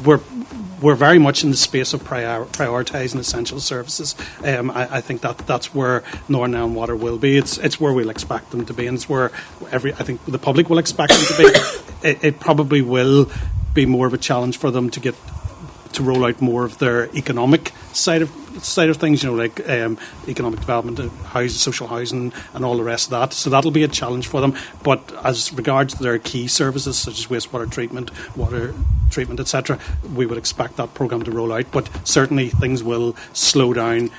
We're very much in the space of prioritising essential services. I think that's where Northern Ireland Water will be. It's where we'll expect them to be, and it's where I think the public will expect them to be. It probably will be more of a challenge for them to roll out more of their economic side of things, like economic development, social housing, and all the rest of that. So that'll be a challenge for them. But as regards their key services, such as wastewater treatment, water treatment, etc., we would expect that programme to roll out. But certainly things will slow down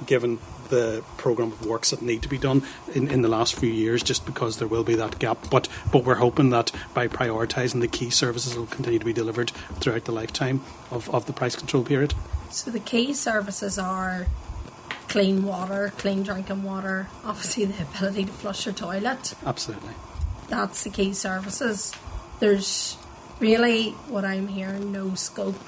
given the programme of works that need to be done in the last few years, just because there will be that gap. But we're hoping that by prioritising the key services, it will continue to be delivered throughout the lifetime of the price control period. So the key services are clean water, clean drinking water, obviously the ability to flush your toilet. Absolutely. That's the key services. There's really, what I'm hearing, no scope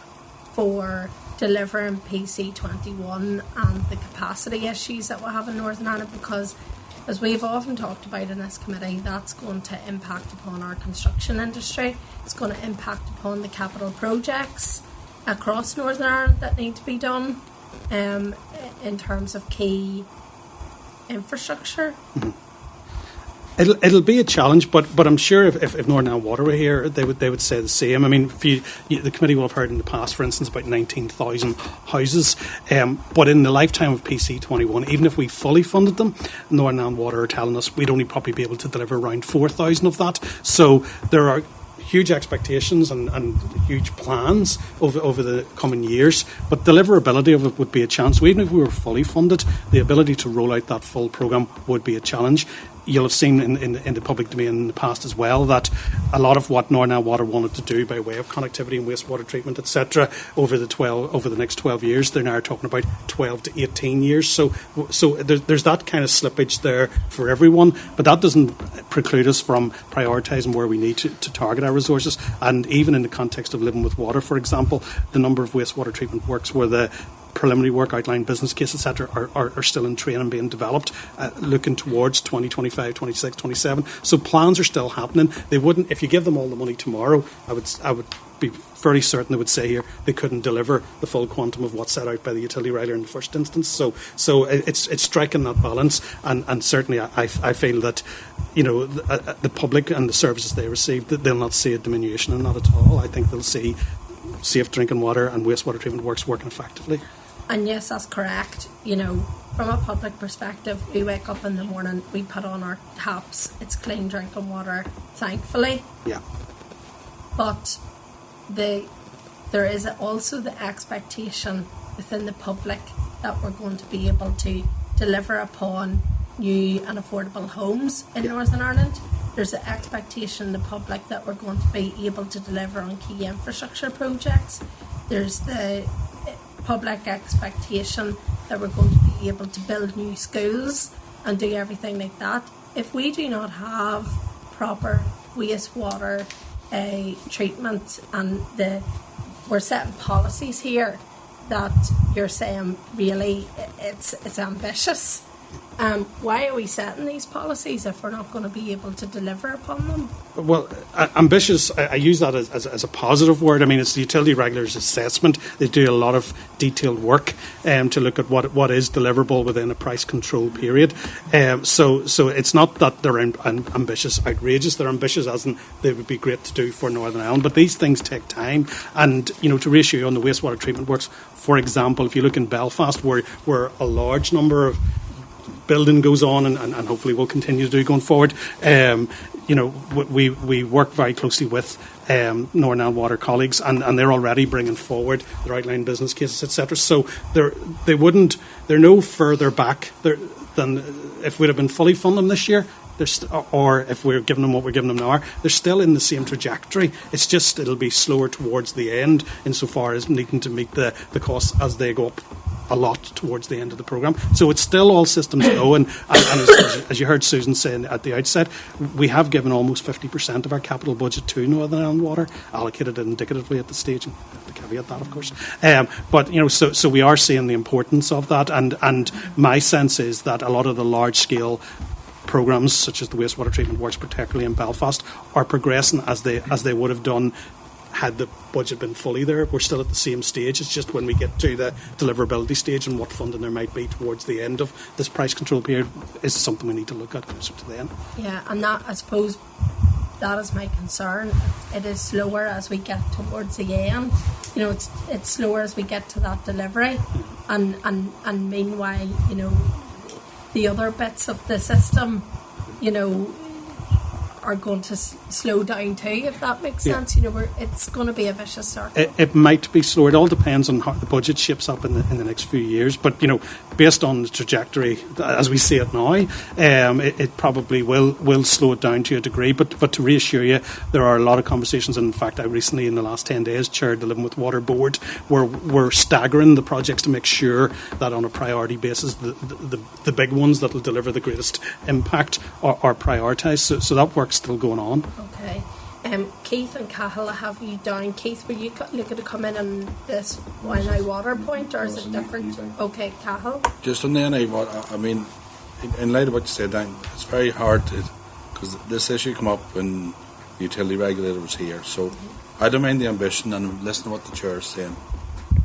for delivering PC21 and the capacity issues that we'll have in Northern Ireland, because as we've often talked about in this committee, that's going to impact upon our construction industry. It's going to impact upon the capital projects across Northern Ireland that need to be done in terms of key infrastructure. Mm-hmm. It'll be a challenge, but I'm sure if Northern Ireland Water were here, they would say the same. I mean, the committee will have heard in the past, for instance, about 19,000 houses. But in the lifetime of PC21, even if we fully funded them, Northern Ireland Water are telling us we'd only probably be able to deliver around 4,000 of that. So there are huge expectations and huge plans over the coming years, but deliverability of it would be a challenge. So even if we were fully funded, the ability to roll out that full programme would be a challenge. You'll have seen in the public domain in the past as well that a lot of what Northern Ireland Water wanted to do by way of connectivity and wastewater treatment, etc., over the next 12 years, they're now talking about 12 to 18 years. So there's that kind of slippage there for everyone, but that doesn't preclude us from prioritising where we need to target our resources. And even in the context of living with water, for example, the number of wastewater treatment works where the preliminary work, outline business case, etc., are still in train and being developed, looking towards 2025, 26, 27. So plans are still happening. They wouldn't, if you give them all the money tomorrow, I would be fairly certain they would say here they couldn't deliver the full quantum of what's set out by the utility regulator in the first instance. So it's striking that balance, and certainly I feel that the public and the services they receive, that they'll not see a diminution in that at all. I think they'll see safe drinking water and wastewater treatment works working effectively. And yes, that's correct. From a public perspective, we wake up in the morning, we put on our taps, it's clean drinking water, thankfully. Yeah. But there is also the expectation within the public that we're going to be able to deliver upon new and affordable homes in Northern Ireland. There's the expectation in the public that we're going to be able to deliver on key infrastructure projects. There's the public expectation that we're going to be able to build new schools and do everything like that. If we do not have proper wastewater treatment, and we're setting policies here that you're saying really it's ambitious. Why are we setting these policies if we're not going to be able to deliver upon them? Well, ambitious, I use that as a positive word. I mean, it's the utility regulator's assessment. They do a lot of detailed work to look at what is deliverable within a price control period. So it's not that they're ambitious, outrageous. They're ambitious as in they would be great to do for Northern Ireland. But these things take time. And, to reissue on the wastewater treatment works, for example, if you look in Belfast, where a large number of building goes on and hopefully will continue to do going forward. We work very closely with Northern Ireland Water colleagues, and they're already bringing forward their outline business cases, etc. So they're no further back than if we'd have been fully funding them this year. Or if we're giving them what we're giving them now, they're still in the same trajectory. It's just it'll be slower towards the end insofar as needing to meet the costs as they go up. a lot towards the end of the programme. So it's still all systems go, and as you heard Susan saying at the outset, we have given almost 50% of our capital budget to Northern Ireland Water, allocated indicatively at the stage, and I have to caveat that, of course. But so we are seeing the importance of that, and my sense is that a lot of the large-scale programmes, such as the wastewater treatment works, particularly in Belfast, are progressing as they would have done had the budget been fully there. We're still at the same stage. It's just when we get to the deliverability stage and what funding there might be towards the end of this price control period is something we need to look at closer to the end. Yeah, and that, I suppose, that is my concern. It is slower as we get towards the end. It's slower as we get to that delivery, and meanwhile, the other bits of the system, are going to slow down too, if that makes sense. It's going to be a vicious circle. It might be slower. It all depends on how the budget shapes up in the next few years. But based on the trajectory as we see it now, it probably will slow it down to a degree. But to reassure you, there are a lot of conversations. And in fact, I recently, in the last 10 days, chaired the Living with Water board, where we're staggering the projects to make sure that on a priority basis, the big ones that will deliver the greatest impact are prioritised. So that work's still going on. Okay. Keith and Cahill, have you down? Keith, were you looking to come in on this NI water point, or is it different? Okay, Cahill. Just on the NI water, I mean, in light of what you said, Dan, it's very hard because this issue came up when the utility regulator was here. So I don't mind the ambition and listen to what the chair is saying,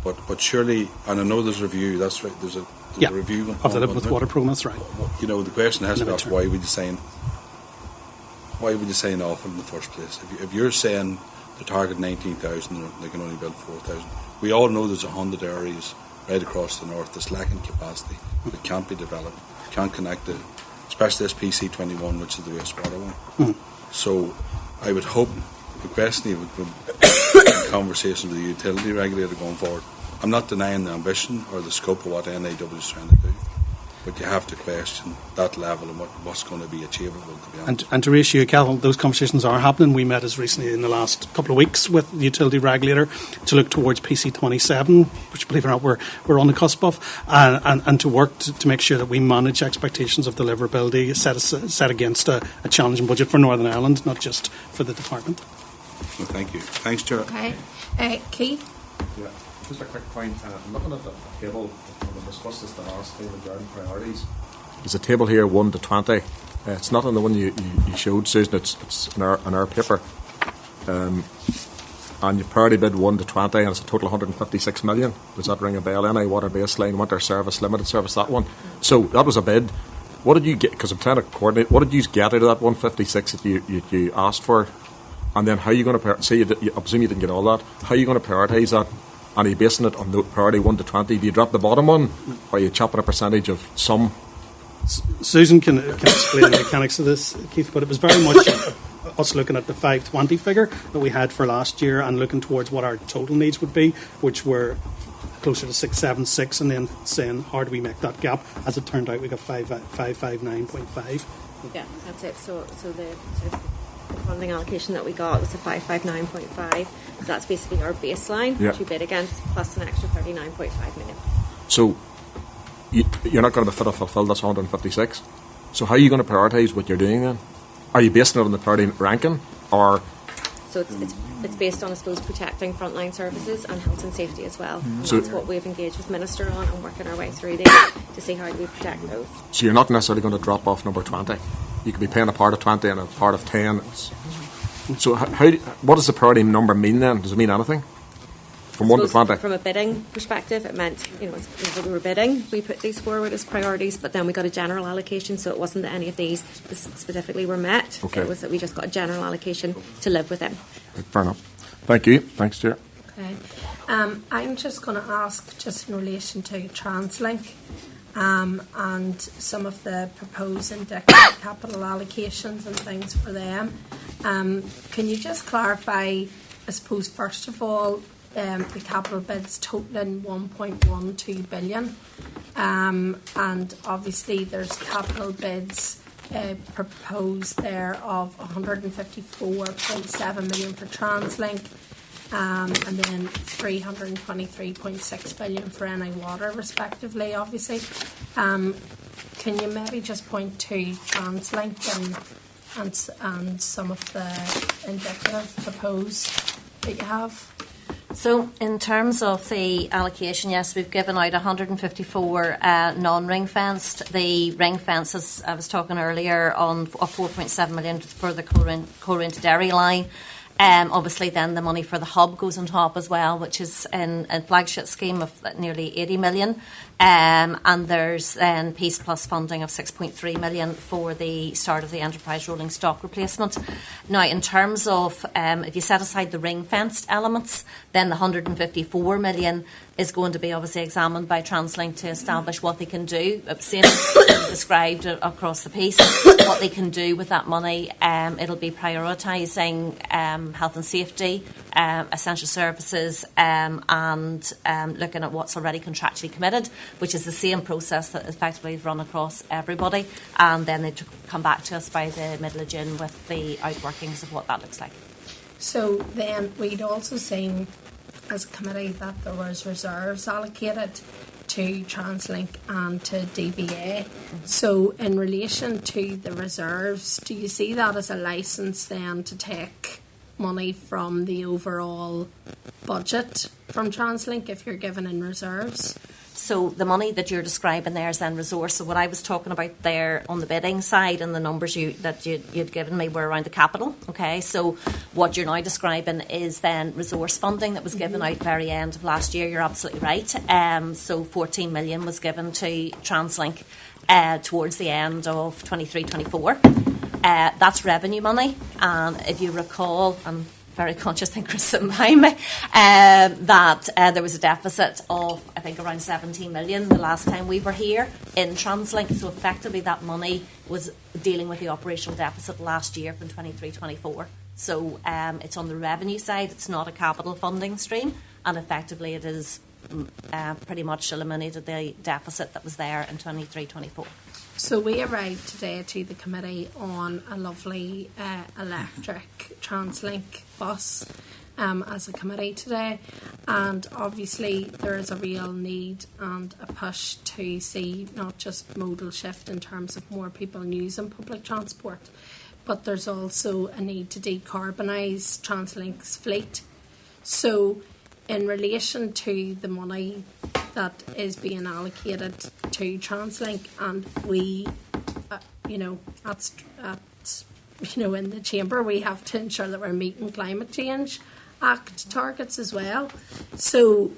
but surely, and I know there's a review. That's right. There's a review of the Living with Water programme. That's right. The question has to be asked: why would you sign off in the first place? If you're saying the target 19,000, they can only build 4,000. We all know there's 100 areas right across the north that's lacking capacity, that can't be developed, can't connect it, especially this PC21, which is the wastewater one. So I would hope, requesting you would in conversation with the utility regulator going forward. I'm not denying the ambition or the scope of what NAW is trying to do, but you have to question that level and what's going to be achievable, to be honest. And to reassure you, Cal, those conversations are happening. We met as recently in the last couple of weeks with the utility regulator to look towards PC27, which, believe it or not, we're on the cusp of, and to work to make sure that we manage expectations of deliverability set against a challenging budget for Northern Ireland, not just for the department. Well, thank you. Thanks, Chair. Okay. Keith? Yeah, just a quick point. I'm looking at the table. We discussed this the last time regarding priorities. There's a table here, 1 to 20. It's not on the one you showed, Susan. It's in our paper. And you've priority bid 1 to 20, and it's a total 156 million. Does that ring a bell? NI Water Baseline, Winter Service, Limited Service, that one. So that was a bid. What did you get? Because I'm trying to coordinate. What did you get out of that 156 that you asked for? And then how are you going to say? I presume you didn't get all that. How are you going to prioritise that? And are you basing it on the priority 1 to 20? Do you drop the bottom one, or are you chopping a percentage of some? Susan can explain the mechanics of this, Keith, but it was very much us looking at the 520 figure that we had for last year and looking towards what our total needs would be, which were closer to 676, and then saying, how do we make that gap? As it turned out, we got 559.5. Yeah, that's it. So the funding allocation that we got was the 559.5. So that's basically our baseline, which we bid against, plus an extra 39.5 million. So you're not going to fulfil this 156. So how are you going to prioritise what you're doing then? Are you basing it on the priority ranking, or? So it's based on, I suppose, protecting frontline services and health and safety as well. So that's what we've engaged with Minister on and working our way through there to see how do we protect those. So you're not necessarily going to drop off number 20. You could be paying a part of 20 and a part of 10. So what does the priority number mean then? Does it mean anything? From 1 to 20? From a bidding perspective, it meant, when we were bidding, we put these forward as priorities, but then we got a general allocation, so it wasn't that any of these specifically were met. Okay. It was that we just got a general allocation to live within. Fair enough. Thank you. Thanks, Chair. Okay. I'm just going to ask, just in relation to Translink and some of the proposed indicative capital allocations and things for them. Can you just clarify, I suppose, first of all, the capital bids totaling 1.12 billion, and obviously there's capital bids proposed there of 154.7 million for Translink, and then 323.6 billion for NI Water, respectively. Obviously, can you maybe just point to Translink and some of the indicative proposed that you have? So in terms of the allocation, yes, we've given out 154 non-ring fenced. The ring fence, as I was talking earlier, of 4.7 million for the Coleraine to Derry line. Obviously then the money for the hub goes on top as well, which is in a flagship scheme of nearly 80 million. And there's then Peace Plus funding of 6.3 million for the start of the enterprise rolling stock replacement. Now, in terms of if you set aside the ring-fenced elements, then the 154 million is going to be obviously examined by Translink to establish what they can do, same as described across the piece, what they can do with that money. It'll be prioritising health and safety, essential services, and looking at what's already contractually committed, which is the same process that effectively is run across everybody. And then they come back to us by the middle of June with the outworkings of what that looks like. So then we'd also seen as a committee that there was reserves allocated to Translink and to DBA. So in relation to the reserves, do you see that as a licence then to take money from the overall budget from Translink if you're given in reserves? So the money that you're describing there is then resource. So what I was talking about there on the bidding side and the numbers that you'd given me were around the capital. Okay, so what you're now describing is then resource funding that was given out very end of last year. You're absolutely right. So 14 million was given to Translink towards the end of 23-24. That's revenue money. And if you recall, very conscious, I think Chris sitting behind me, that there was a deficit of, I think, around 17 million the last time we were here in Translink. So effectively that money was dealing with the operational deficit last year from 23-24. So it's on the revenue side, it's not a capital funding stream, and effectively it is pretty much eliminated the deficit that was there in 23-24. So we arrived today to the committee on a lovely electric Translink bus as a committee today, and obviously there is a real need and a push to see not just modal shift in terms of more people using public transport, but there's also a need to decarbonise Translink's fleet. So in relation to the money that is being allocated to Translink, and we, in the chamber, we have to ensure that we're meeting Climate Change Act targets as well. So,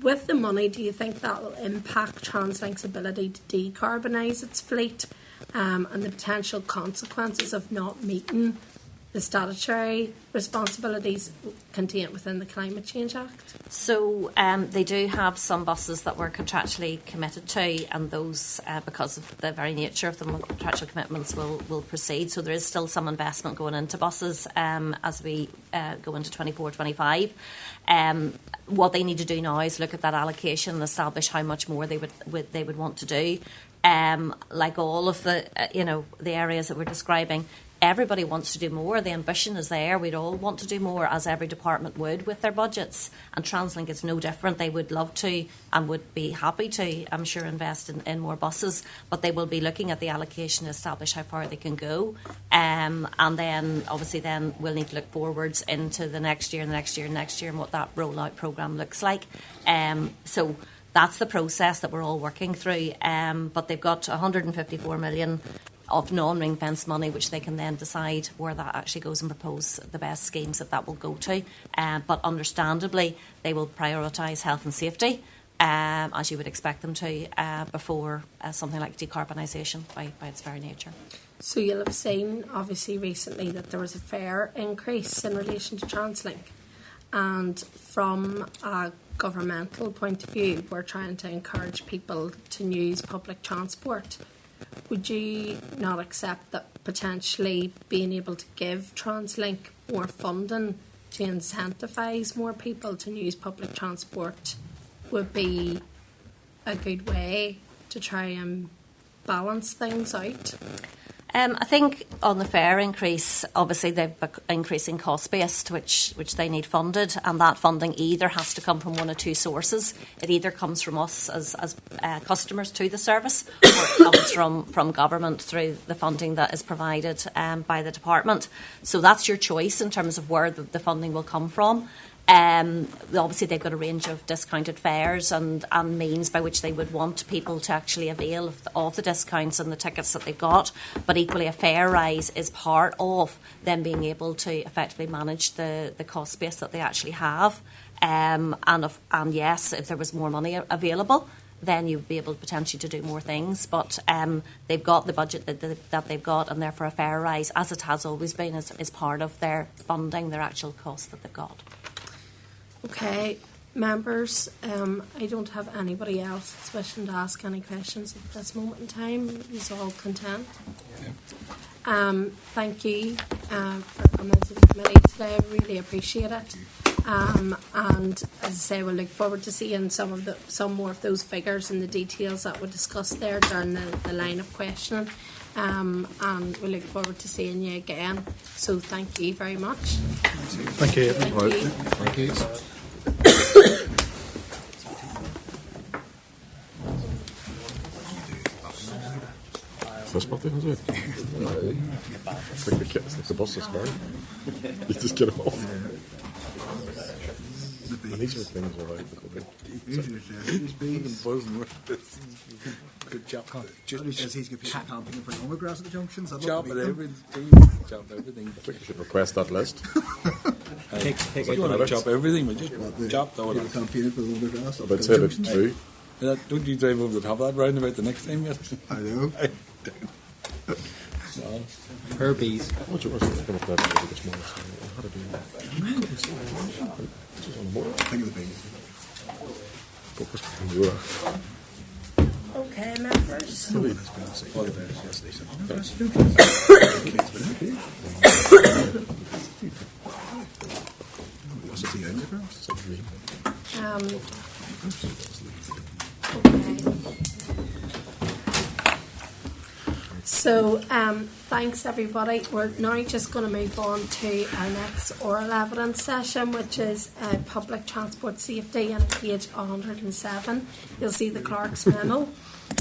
with the money, do you think that will impact Translink's ability to decarbonise its fleet, and the potential consequences of not meeting the statutory responsibilities contained within the Climate Change Act? So they do have some buses that we're contractually committed to, and those, because of the very nature of the contractual commitments, will proceed. So there is still some investment going into buses as we go into 24-25. What they need to do now is look at that allocation and establish how much more they would want to do. Like all of the the areas that we're describing, everybody wants to do more. The ambition is there. We'd all want to do more, as every department would with their budgets. And Translink is no different. They would love to and would be happy to, I'm sure, invest in more buses. But they will be looking at the allocation to establish how far they can go. And then, obviously, then we'll need to look forwards into the next year, and what that rollout programme looks like. So that's the process that we're all working through. But they've got 154 million of non-ring fence money, which they can then decide where that actually goes and propose the best schemes that will go to. But understandably, they will prioritise health and safety, as you would expect them to, before something like decarbonisation by its very nature. So you'll have seen, obviously, recently that there was a fare increase in relation to Translink. And from a governmental point of view, we're trying to encourage people to use public transport. Would you not accept that potentially being able to give Translink more funding to incentivise more people to use public transport would be a good way to try and balance things out? I think on the fare increase, obviously they've increasing cost based, which they need funded, and that funding either has to come from one or two sources. It either comes from us as customers to the service, or it comes from government through the funding that is provided by the department. So that's your choice in terms of where the funding will come from. Obviously, they've got a range of discounted fares and means by which they would want people to actually avail of the discounts and the tickets that they've got. But equally, a fare rise is part of them being able to effectively manage the cost base that they actually have. And yes, if there was more money available, then you'd be able potentially to do more things. But they've got the budget that they've got, and therefore a fare rise, as it has always been, is part of their funding, their actual costs that they've got. Okay, members, I don't have anybody else that's wishing to ask any questions at this moment in time. Is all content? Yeah. Thank you for coming to the committee today. I really appreciate it. And as I say, we'll look forward to seeing some more of those figures and the details that we discussed there during the line of questioning. And we look forward to seeing you again. So thank you very much. Thank you. Thank you. Is what they do? It's like the bus is going. You just get off. And these are things all right. Good job. Just says he's going to be camping for Omegrass at the junctions. Job at everything. Job everything. I think you should request that list. Take out chop everything, but just chop the one. Campaigning for Omegrass. I'd say it's true. Don't you drive over the top of that roundabout the next time yet? I know. Herbies. What you were thinking of that this morning? How to do that? Think of the baby. Okay, members. So, thanks everybody. We're now just going to move on to our next oral evidence session, which is public transport safety, and page 107. You'll see the clerk's memo.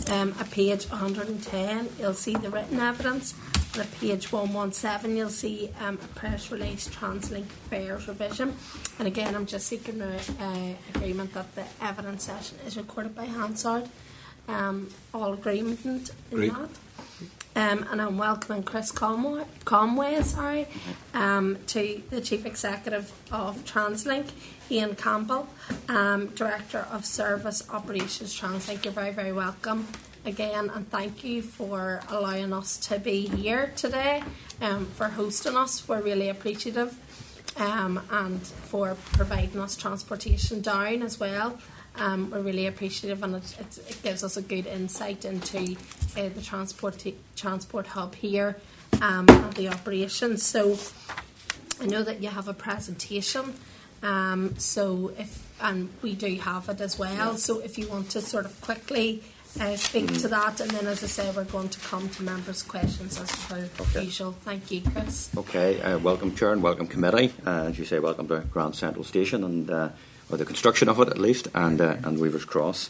At page 110, you'll see the written evidence. And at page 117, you'll see a press release, Translink fares revision. And again, I'm just seeking agreement that the evidence session is recorded by Hansard. All agreement in that. And I'm welcoming Chris Conway, to the Chief Executive of Translink, Ian Campbell, Director of Service Operations Translink. You're very, very welcome again, and thank you for allowing us to be here today, for hosting us. We're really appreciative, and for providing us transportation down as well. We're really appreciative, and it gives us a good insight into the transport hub here, and the operations. So I know that you have a presentation, and we do have it as well. So if you want to sort of quickly speak to that, and then, as I say, we're going to come to members' questions as per usual. Thank you, Chris. Okay, welcome, Chair, and welcome, Committee. As you say, welcome to Grand Central Station, and or the construction of it at least, and Weaver's Cross.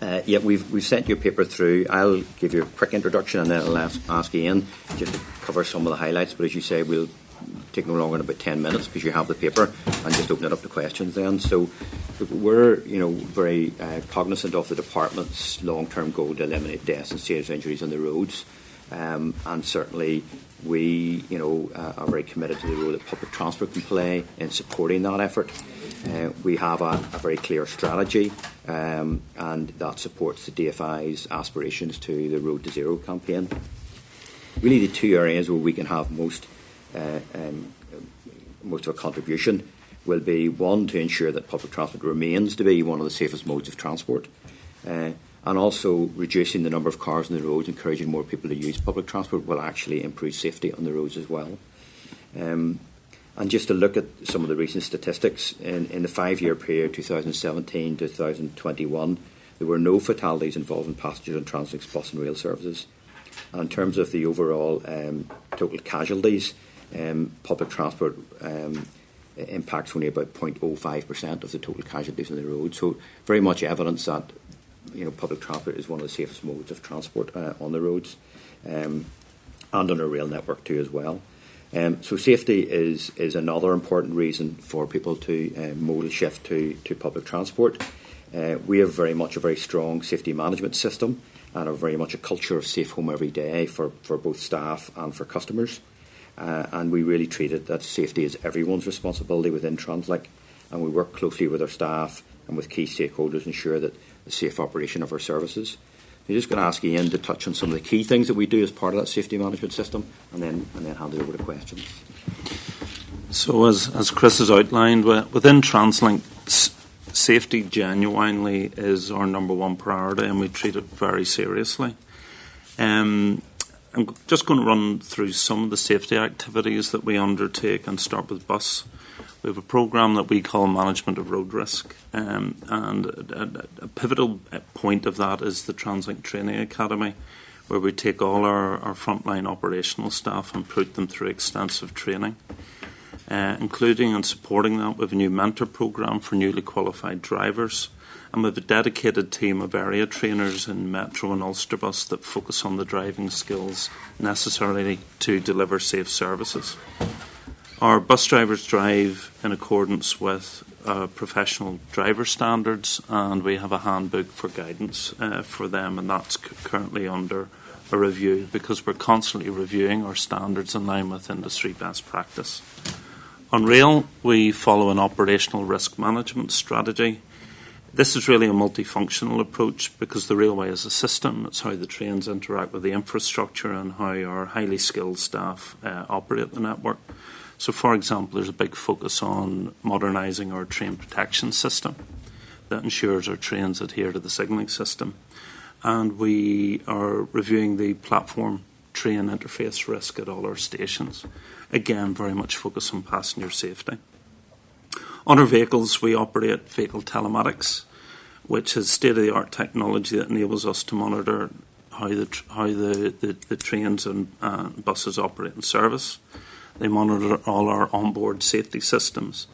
We've sent you a paper through. I'll give you a quick introduction, and then I'll ask Ian just to cover some of the highlights. But as you say, we'll take no longer than about 10 minutes because you have the paper, and just open it up to questions then. So we're very cognizant of the department's long-term goal to eliminate deaths and serious injuries on the roads, and certainly we are very committed to the role that public transport can play in supporting that effort. We have a very clear strategy, and that supports the DFI's aspirations to the Road to Zero campaign. Really, the two areas where we can have most of a contribution will be, one, to ensure that public transport remains to be one of the safest modes of transport, and also reducing the number of cars on the roads, encouraging more people to use public transport, will actually improve safety on the roads as well. And just to look at some of the recent statistics, in the 5-year period, 2017 to 2021, there were no fatalities involving passengers on Translink's bus and rail services. And in terms of the overall total casualties, public transport impacts only about 0.05% of the total casualties on the road. So very much evidence that public transport is one of the safest modes of transport on the roads, and on our rail network too as well. So safety is another important reason for people to modal shift to public transport. We have very much a very strong safety management system and are very much a culture of safe home every day for both staff and for customers. And we really treat it that safety is everyone's responsibility within Translink, and we work closely with our staff and with key stakeholders to ensure that the safe operation of our services. I'm just going to ask Ian to touch on some of the key things that we do as part of that safety management system, and then hand it over to questions. So as Chris has outlined, within Translink, safety genuinely is our number one priority, and we treat it very seriously. I'm just going to run through some of the safety activities that we undertake and start with bus. We have a programme that we call Management of Road Risk, and a pivotal point of that is the Translink Training Academy, where we take all our frontline operational staff and put them through extensive training, including and supporting that with a new mentor programme for newly qualified drivers, and with a dedicated team of area trainers in Metro and Ulster Bus that focus on the driving skills necessary to deliver safe services. Our bus drivers drive in accordance with professional driver standards, and we have a handbook for guidance for them, and that's currently under a review because we're constantly reviewing our standards in line with industry best practice. On rail, we follow an operational risk management strategy. This is really a multifunctional approach because the railway is a system. It's how the trains interact with the infrastructure and how our highly skilled staff operate the network. So, for example, there's a big focus on modernising our train protection system that ensures our trains adhere to the signalling system. And we are reviewing the platform train interface risk at all our stations. Again, very much focused on passenger safety. On our vehicles, we operate vehicle telematics, which is state-of-the-art technology that enables us to monitor how the trains and buses operate in service. They monitor all our onboard safety systems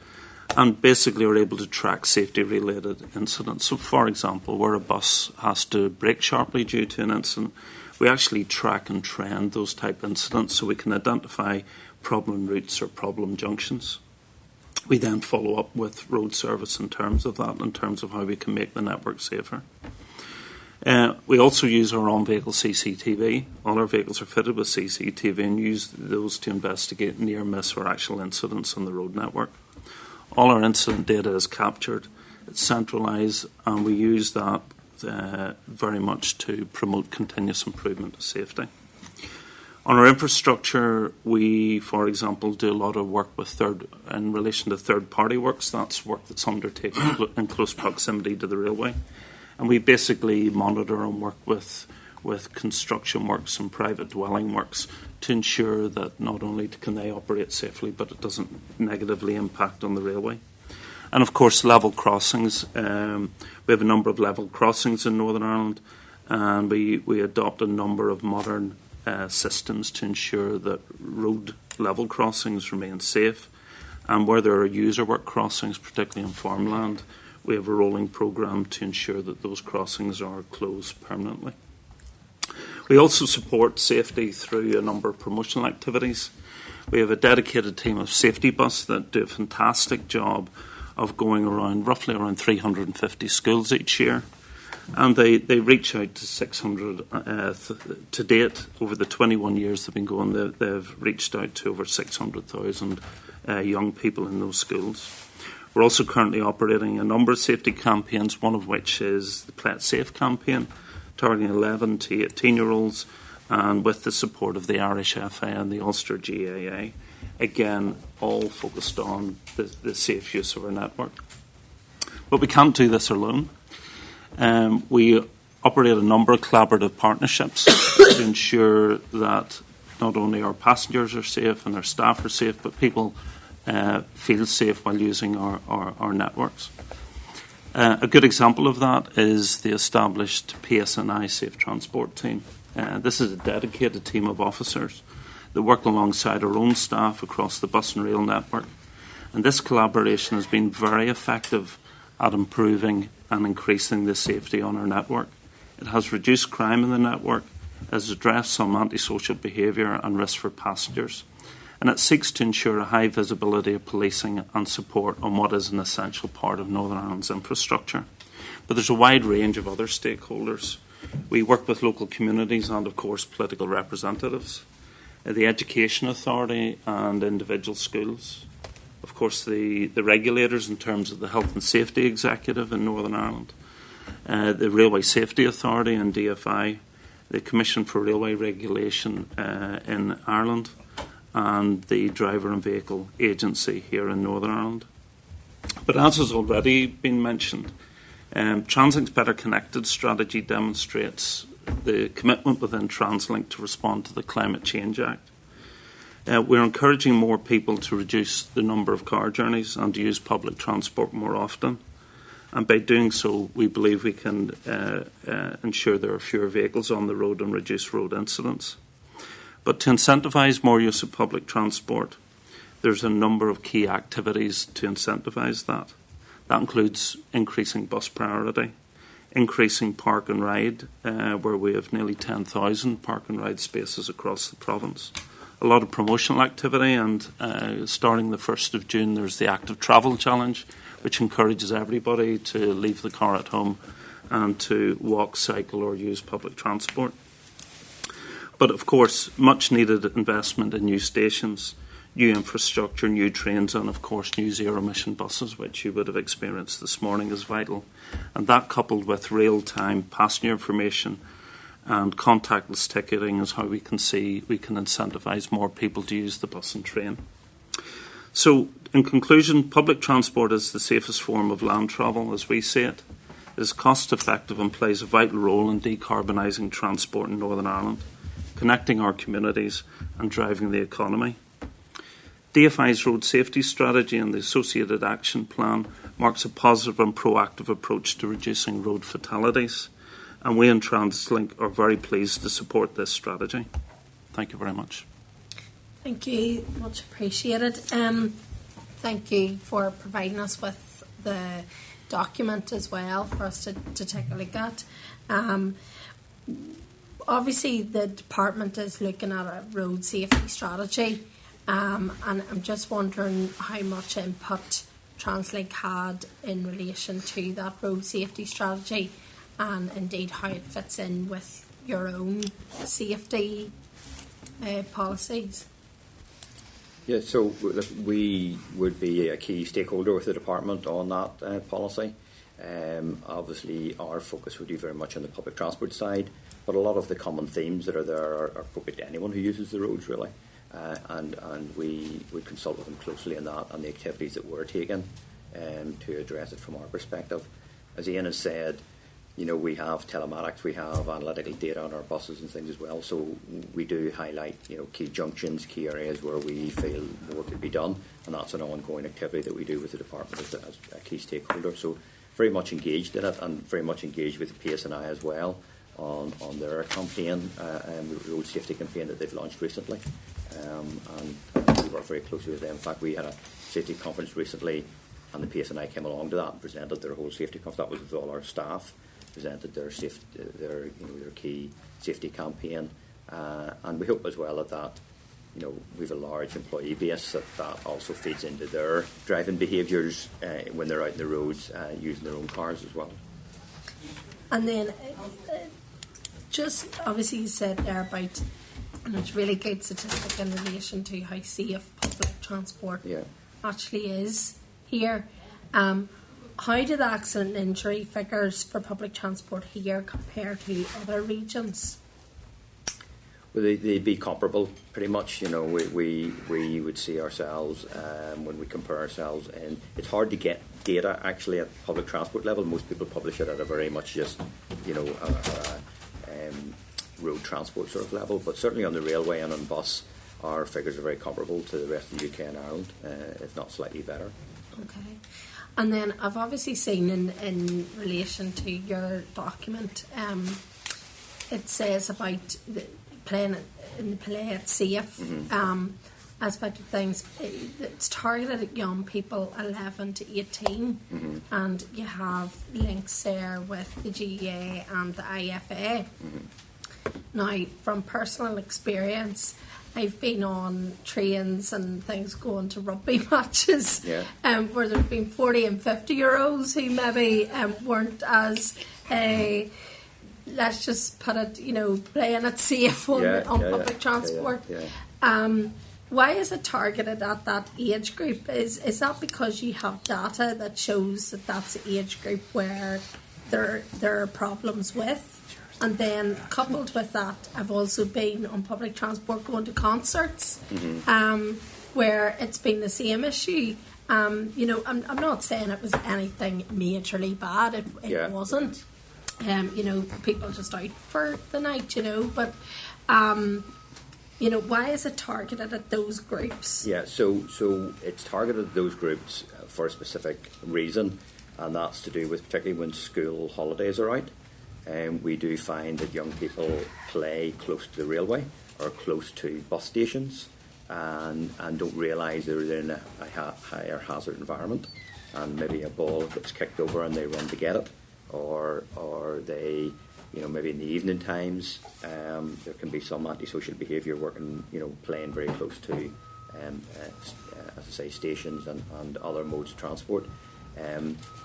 and basically are able to track safety-related incidents. So, for example, where a bus has to brake sharply due to an incident, we actually track and trend those type incidents so we can identify problem routes or problem junctions. We then follow up with road service in terms of that, in terms of how we can make the network safer. We also use our own vehicle CCTV. All our vehicles are fitted with CCTV and use those to investigate near miss or actual incidents on the road network. All our incident data is captured, it's centralised, and we use that very much to promote continuous improvement of safety. On our infrastructure, we, for example, do a lot of work in relation to third-party works. That's work that's undertaken in close proximity to the railway. And we basically monitor and work with construction works and private dwelling works to ensure that not only can they operate safely, but it doesn't negatively impact on the railway. And of course, level crossings. We have a number of level crossings in Northern Ireland, and we adopt a number of modern systems to ensure that road level crossings remain safe. And where there are user work crossings, particularly in farmland, we have a rolling programme to ensure that those crossings are closed permanently. We also support safety through a number of promotional activities. We have a dedicated team of safety bus that do a fantastic job of going around roughly around 350 schools each year. And they reach out to 600 to date. Over the 21 years they've been going, they've reached out to over 600,000 young people in those schools. We're also currently operating a number of safety campaigns, one of which is the Play It Safe campaign, targeting 11 to 18-year-olds, and with the support of the Irish FA and the Ulster GAA. Again, all focused on the safe use of our network. But we can't do this alone. We operate a number of collaborative partnerships to ensure that not only our passengers are safe and our staff are safe, but people feel safe while using our networks. A good example of that is the established PSNI Safe Transport team. This is a dedicated team of officers that work alongside our own staff across the bus and rail network. And this collaboration has been very effective at improving and increasing the safety on our network. It has reduced crime in the network, has addressed some antisocial behaviour and risk for passengers, and it seeks to ensure a high visibility of policing and support on what is an essential part of Northern Ireland's infrastructure. But there's a wide range of other stakeholders. We work with local communities and, of course, political representatives, the Education Authority and individual schools, of course the regulators in terms of the Health and Safety Executive in Northern Ireland, the Railway Safety Authority and DFI, the Commission for Railway Regulation in Ireland, and the Driver and Vehicle Agency here in Northern Ireland. But as has already been mentioned, Translink's Better Connected strategy demonstrates the commitment within Translink to respond to the Climate Change Act. We're encouraging more people to reduce the number of car journeys and to use public transport more often. And by doing so, we believe we can ensure there are fewer vehicles on the road and reduce road incidents. But to incentivise more use of public transport, there's a number of key activities to incentivise that. That includes increasing bus priority, increasing park and ride, where we have nearly 10,000 park and ride spaces across the province. A lot of promotional activity, and starting the 1st of June, there's the Active Travel Challenge, which encourages everybody to leave the car at home and to walk, cycle or use public transport. But of course, much needed investment in new stations, new infrastructure, new trains and of course new zero-emission buses, which you would have experienced this morning, is vital. And that, coupled with real-time passenger information and contactless ticketing, is how we can incentivise more people to use the bus and train. So, in conclusion, public transport is the safest form of land travel as we see it. It is cost-effective and plays a vital role in decarbonising transport in Northern Ireland, connecting our communities and driving the economy. DFI's road safety strategy and the associated action plan marks a positive and proactive approach to reducing road fatalities, and we in Translink are very pleased to support this strategy. Thank you very much. Thank you, much appreciated. Thank you for providing us with the document as well for us to take a look at. Obviously, the department is looking at a road safety strategy, and I'm just wondering how much input Translink had in relation to that road safety strategy, and indeed how it fits in with your own safety policies. Yeah, so look, we would be a key stakeholder with the department on that policy. Obviously, our focus would be very much on the public transport side, but a lot of the common themes that are there are appropriate to anyone who uses the roads, really. And we would consult with them closely on that and the activities that we're taking to address it from our perspective. As Ian has said, you know, we have telematics, we have analytical data on our buses and things as well. So we do highlight, you know, key junctions, key areas where we feel more could be done, and that's an ongoing activity that we do with the department as a key stakeholder. So very much engaged in it, and very much engaged with the PSNI as well on their campaign, road safety campaign that they've launched recently. And we work very closely with them. In fact, we had a safety conference recently, and the PSNI came along to that and presented their whole safety conference. That was with all our staff. Presented their key safety campaign, and we hope as well that you know, we've a large employee base that also feeds into their driving behaviours when they're out in the roads using their own cars as well. And then just obviously you said there about, and it's really good statistic in relation to how safe public transport actually is here. How do the accident and injury figures for public transport here compare to other regions? Well, they'd be comparable, pretty much. You know, we would see ourselves when we compare ourselves, and it's hard to get data actually at public transport level. Most people publish it at a very much just, you know, road transport sort of level. But certainly on the railway and on bus, our figures are very comparable to the rest of the UK and Ireland, if not slightly better. Okay. And then I've obviously seen in relation to your document, it says about playing it safe. Aspect of things, it's targeted at young people 11 to 18, and you have links there with the GEA and the IFA. Now, from personal experience, I've been on trains and things going to rugby matches where there's been 40 and 50-year-olds who maybe weren't as, let's just put it, playing it safe on public transport. Why is it targeted at that age group? Is that because you have data that shows that that's the age group where there are problems with? And then coupled with that, I've also been on public transport going to concerts where it's been the same issue. I'm not saying it was anything majorly bad. It wasn't. People just out for the night, but... why is it targeted at those groups? Yeah, so it's targeted at those groups for a specific reason, and that's to do with particularly when school holidays are out. We do find that young people play close to the railway or close to bus stations and don't realise they're in a higher hazard environment, and maybe a ball gets kicked over and they run to get it, or they... maybe in the evening times, there can be some antisocial behaviour working, playing very close to, as I say, stations and other modes of transport.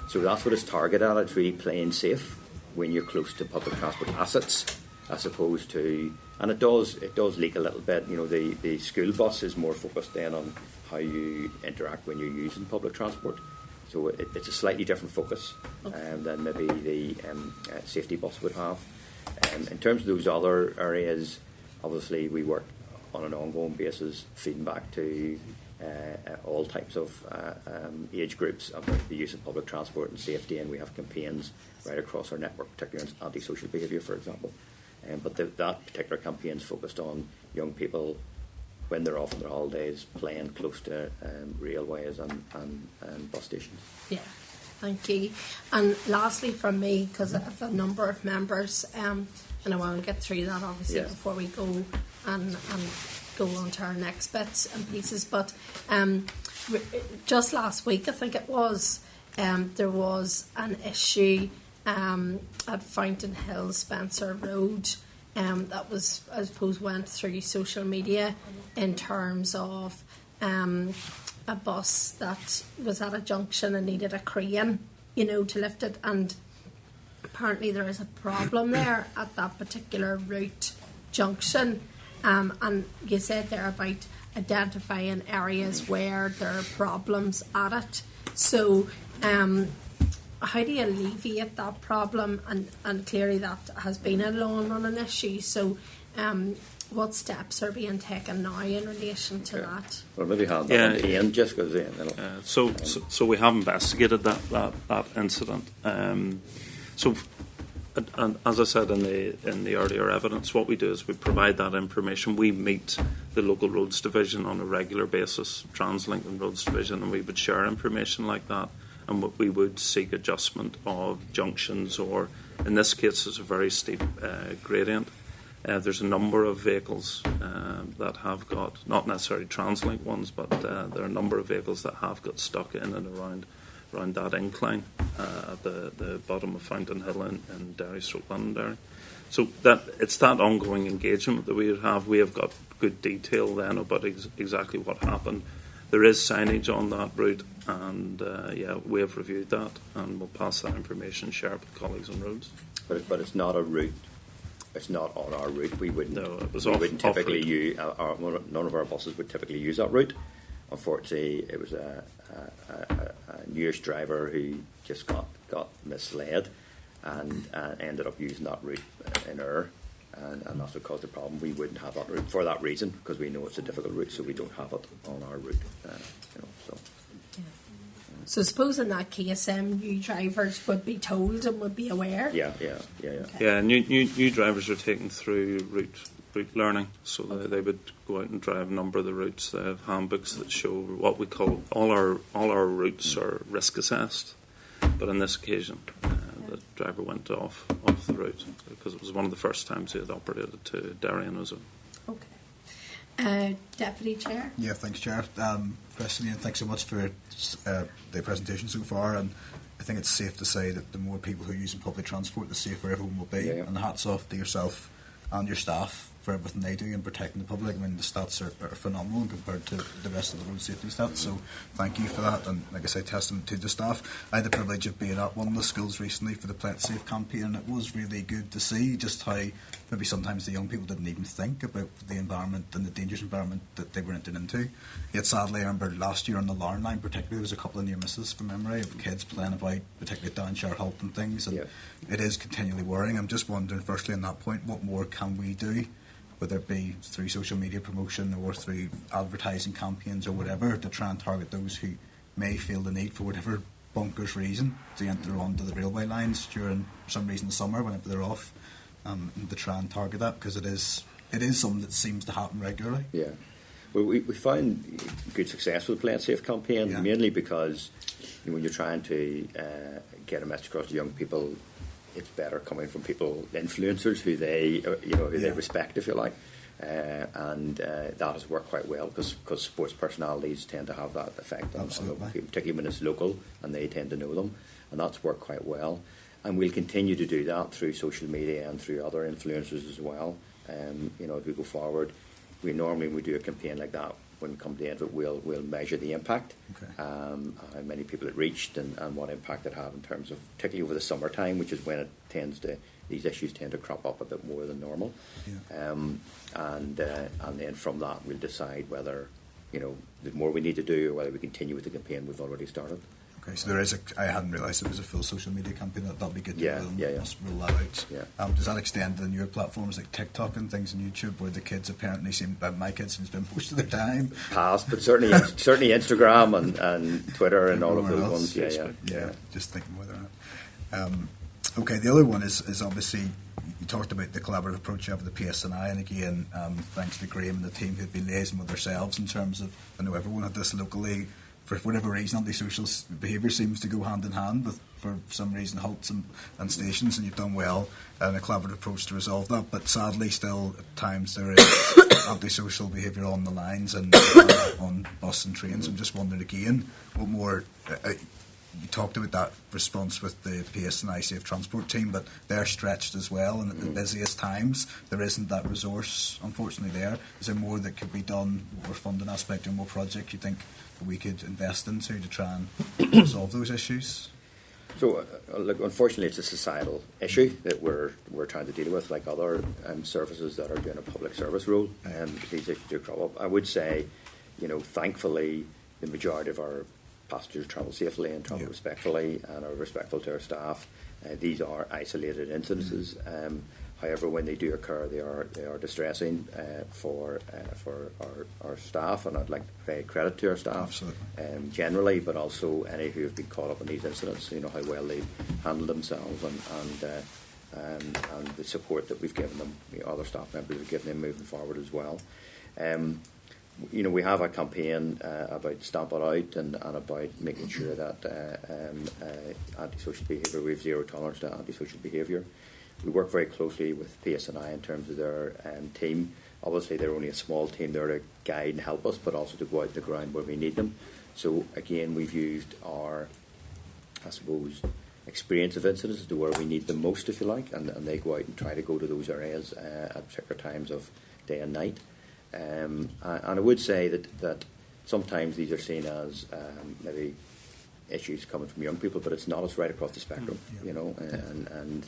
So that's what it's targeted at. It's really playing safe when you're close to public transport assets, as opposed to, and it does leak a little bit. The school bus is more focused then on how you interact when you're using public transport. So it's a slightly different focus than maybe the safety bus would have. In terms of those other areas, obviously we work on an ongoing basis, feeding back to all types of age groups about the use of public transport and safety, and we have campaigns right across our network, particularly on antisocial behaviour, for example. But that particular campaign is focused on young people when they're off on their holidays, playing close to railways and bus stations. Yeah, thank you. And lastly from me, because I have a number of members, and I want to get through that obviously before we go and go on to our next bits and pieces, but just last week I think it was, there was an issue at Fountain Hill Spencer Road that was, I suppose, went through social media in terms of a bus that was at a junction and needed a crane, to lift it, and apparently there is a problem there at that particular route junction, and you said there about identifying areas where there are problems at it. So how do you alleviate that problem? And clearly that has been a long running issue. So what steps are being taken now in relation to that? Well, maybe have that on Ian, just because so we have investigated that incident. And as I said in the earlier evidence, what we do is we provide that information. We meet the local roads division on a regular basis, Translink and roads division, and we would share information like that, and we would seek adjustment of junctions, or in this case it's a very steep gradient. There's a number of vehicles that have got, not necessarily Translink ones, but there are a number of vehicles that have got stuck in and around that incline at the bottom of Fountain Hill in Derry/Londonderry. So it's that ongoing engagement that we would have. We have got good detail then about exactly what happened. There is signage on that route, and we have reviewed that, and we'll pass that information, share it with colleagues on roads. But it's not a route. It's not on our route. We wouldn't. No, it was we off, wouldn't typically off use. None of our buses would typically use that route. Unfortunately, it was a newish driver who just got misled and ended up using that route in error, and that's what caused the problem. We wouldn't have that route for that reason, because we know it's a difficult route, so we don't have it on our route. So I suppose in that case, new drivers would be told and would be aware. Yeah. Yeah, new drivers are taken through route route learning. So they would go out and drive a number of the routes. They have handbooks that show what we call all our routes are risk assessed. But on this occasion, the driver went off the route because it was one of the first times he had operated to Derry on his own. Okay. Deputy Chair. Yeah, thanks, Chair. President, Ian, thanks so much for the presentation so far. And I think it's safe to say that the more people who are using public transport, the safer everyone will be. Yeah. And hats off to yourself and your staff for everything they do in protecting the public. I mean, the stats are phenomenal compared to the rest of the road safety stats, so thank you for that, and like I say, testament to the staff. I had the privilege of being at one of the schools recently for the Plant Safe campaign, and it was really good to see just how maybe sometimes the young people didn't even think about the environment and the dangerous environment that they were entering into. Yet sadly, I remember last year on the Larne line particularly, there was a couple of near misses from memory of kids playing about, particularly down Shire Halt and things, and it is continually worrying. I'm just wondering, firstly on that point, what more can we do, whether it be through social media promotion or through advertising campaigns or whatever, to try and target those who may feel the need for whatever bonkers reason to enter onto the railway lines during, for some reason, the summer whenever they're off, and to try and target that, because it is something that seems to happen regularly. Yeah. Well, we found good success with the Play It Safe campaign, mainly because when you're trying to get a message across to young people, it's better coming from people, influencers who they they respect, if you like, and that has worked quite well because sports personalities tend to have that effect on local people, particularly when it's local and they tend to know them, and that's worked quite well. And we'll continue to do that through social media and through other influencers as well. As we go forward, when we do a campaign like that, when we come to the end of it, we'll measure the impact, how many people it reached, and what impact it had in terms of, particularly over the summertime, which is when these issues tend to crop up a bit more than normal. And then from that, we'll decide whether there's more we need to do or whether we continue with the campaign we've already started. Okay, so there is I hadn't realised there was a full social media campaign. That'd be good to roll that out. Yeah. Does that extend to the newer platforms like TikTok and things on YouTube, where the kids apparently my kids seem to spend most of their time? Past, but certainly Instagram and Twitter and all of those ones. Yeah. Just thinking whether or not. Okay, the other one is obviously, you talked about the collaborative approach you have with the PSNI, and again, thanks to Graham and the team who've been liaising with ourselves in terms of, I know everyone at this locally, for whatever reason, antisocial behaviour seems to go hand in hand with, for some reason, halts and stations, and you've done well in a collaborative approach to resolve that. But sadly, still at times there is antisocial behaviour on the lines and on bus and trains. I'm just wondering again, what more? You talked about that response with the PSNI Safe Transport team, but they're stretched as well, and at the busiest times there isn't that resource, unfortunately. Is there more that could be done, more funding aspect or more projects you think that we could invest into to try and resolve those issues? So, look, unfortunately, it's a societal issue that we're trying to deal with, like other services that are doing a public service role. These issues do crop up. I would say, thankfully, the majority of our passengers travel safely and travel respectfully and are respectful to our staff. These are isolated incidences. However, when they do occur, they are distressing for our staff, and I'd like to pay credit to our staff generally, but also any who have been caught up in these incidents. How well they've handled themselves and the support that we've given them. Other staff members have given them moving forward as well. We have a campaign about Stamp It Out and about making sure that antisocial behaviour, we have zero tolerance to antisocial behaviour. We work very closely with PSNI in terms of their team. Obviously, they're only a small team there to guide and help us, but also to go out on the ground where we need them. So, again, we've used our, experience of incidents to where we need them most, if you like, and they go out and try to go to those areas at particular times of day and night. And I would say that sometimes these are seen as maybe issues coming from young people, but it's not. It's right across the spectrum, and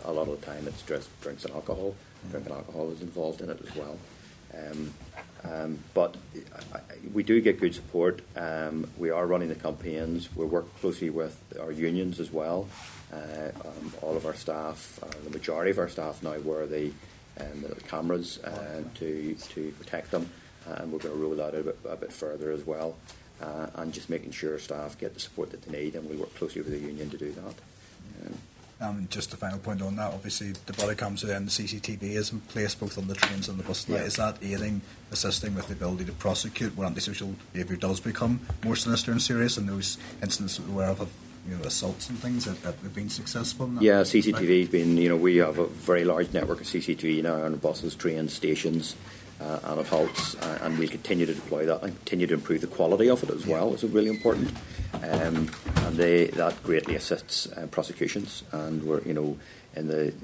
a lot of the time it's just drinks and alcohol. Drinking alcohol is involved in it as well. But we do get good support. We are running the campaigns. We work closely with our unions as well. All of our staff, the majority of our staff now wear the cameras to protect them, and we're going to roll that out a bit further as well, and just making sure staff get the support that they need, and we work closely with the union to do that. Just a final point on that, obviously the body cams and the CCTV is in place both on the trains and the buses. Yeah. Is that aiding, assisting with the ability to prosecute when antisocial behaviour does become more sinister and serious, and those incidents we're aware of assaults and things that have been successful? In that Yeah, CCTV has been, we have a very large network of CCTV now on buses, trains, stations, and at halts, and we'll continue to deploy that and continue to improve the quality of it as well. Is really important, and that greatly assists prosecutions. And we're, in the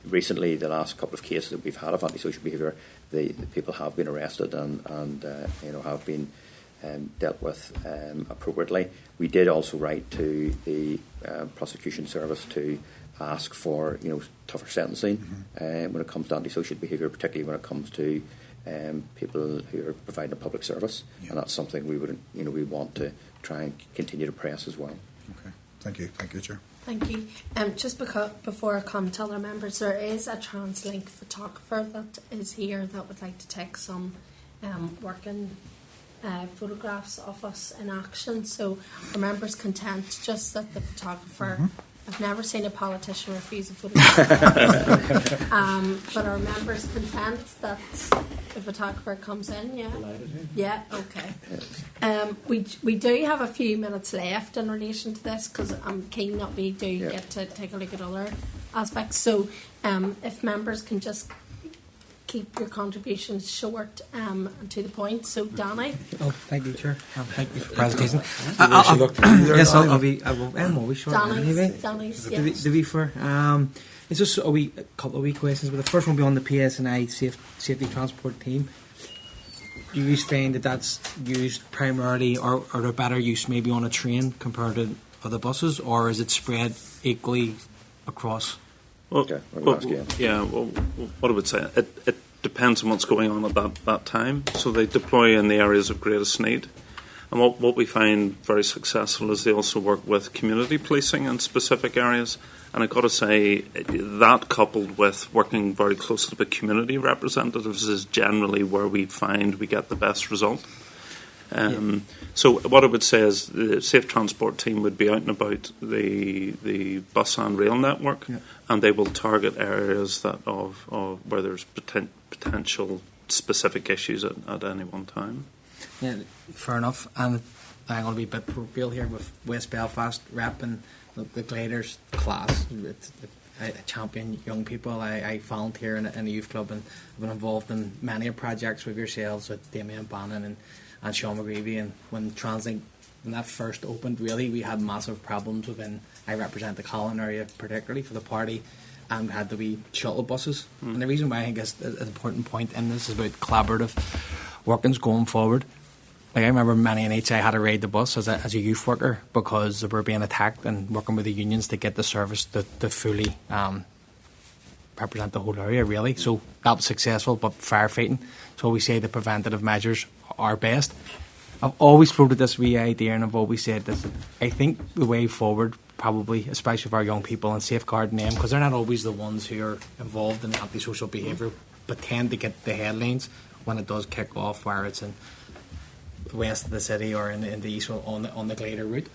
recently the last couple of cases that we've had of antisocial behaviour, the people have been arrested and have been dealt with appropriately. We did also write to the prosecution service to ask for tougher sentencing when it comes to antisocial behaviour, particularly when it comes to people who are providing a public service, and that's something we would we want to try and continue to press as well. Okay, thank you, Chair. Thank you. Just before I come to other members, there is a Translink photographer that is here that would like to take some working photographs of us in action. So are members content just that the photographer? I've never seen a politician refuse a photograph. But are members content that the photographer comes in? Yeah. Yeah. Okay. We do have a few minutes left in relation to this because I'm keen that we do get to take a look at other aspects. So, if members can just keep your contributions short and to the point. So, Danny. Oh, thank you, Chair. Thank you for the presentation. Yes, I'll be short. Danny's, yes. To be fair, it's just a couple of wee questions. But the first one will be on the PSNI safety transport team. Do you find that that's used primarily, or a better use maybe on a train compared to other buses, or is it spread equally across? What I would say, it depends on what's going on at that time. So they deploy in the areas of greatest need. And what we find very successful is they also work with community policing in specific areas. And I've got to say, that coupled with working very closely with community representatives is generally where we find we get the best result. So what I would say is the Safe Transport team would be out and about the bus and rail network, and they will target areas that of where there's potential specific issues at any one time. Yeah, fair enough. And I'm going to be a bit parochial here with West Belfast rep and the Gliders class. I champion young people. I volunteer in a youth club and I've been involved in many projects with yourselves, with Damien Bannon and Sean McGreevy. And when Translink, when that first opened, really we had massive problems within. I represent the Colin area particularly for the party, and had to be shuttle buses. And the reason why I think it's an important point in this is about collaborative workings going forward. Like I remember many NHI had to raid the bus as a youth worker because they were being attacked, and working with the unions to get the service to fully represent the whole area, really. So that was successful, but firefighting. So we say the preventative measures are best. I've always floated this wee idea, and I've always said this. I think the way forward, probably, especially for our young people, and safeguarding them, because they're not always the ones who are involved in antisocial behaviour, but tend to get the headlines when it does kick off, where it's in the west of the city or in the east on the Glider route.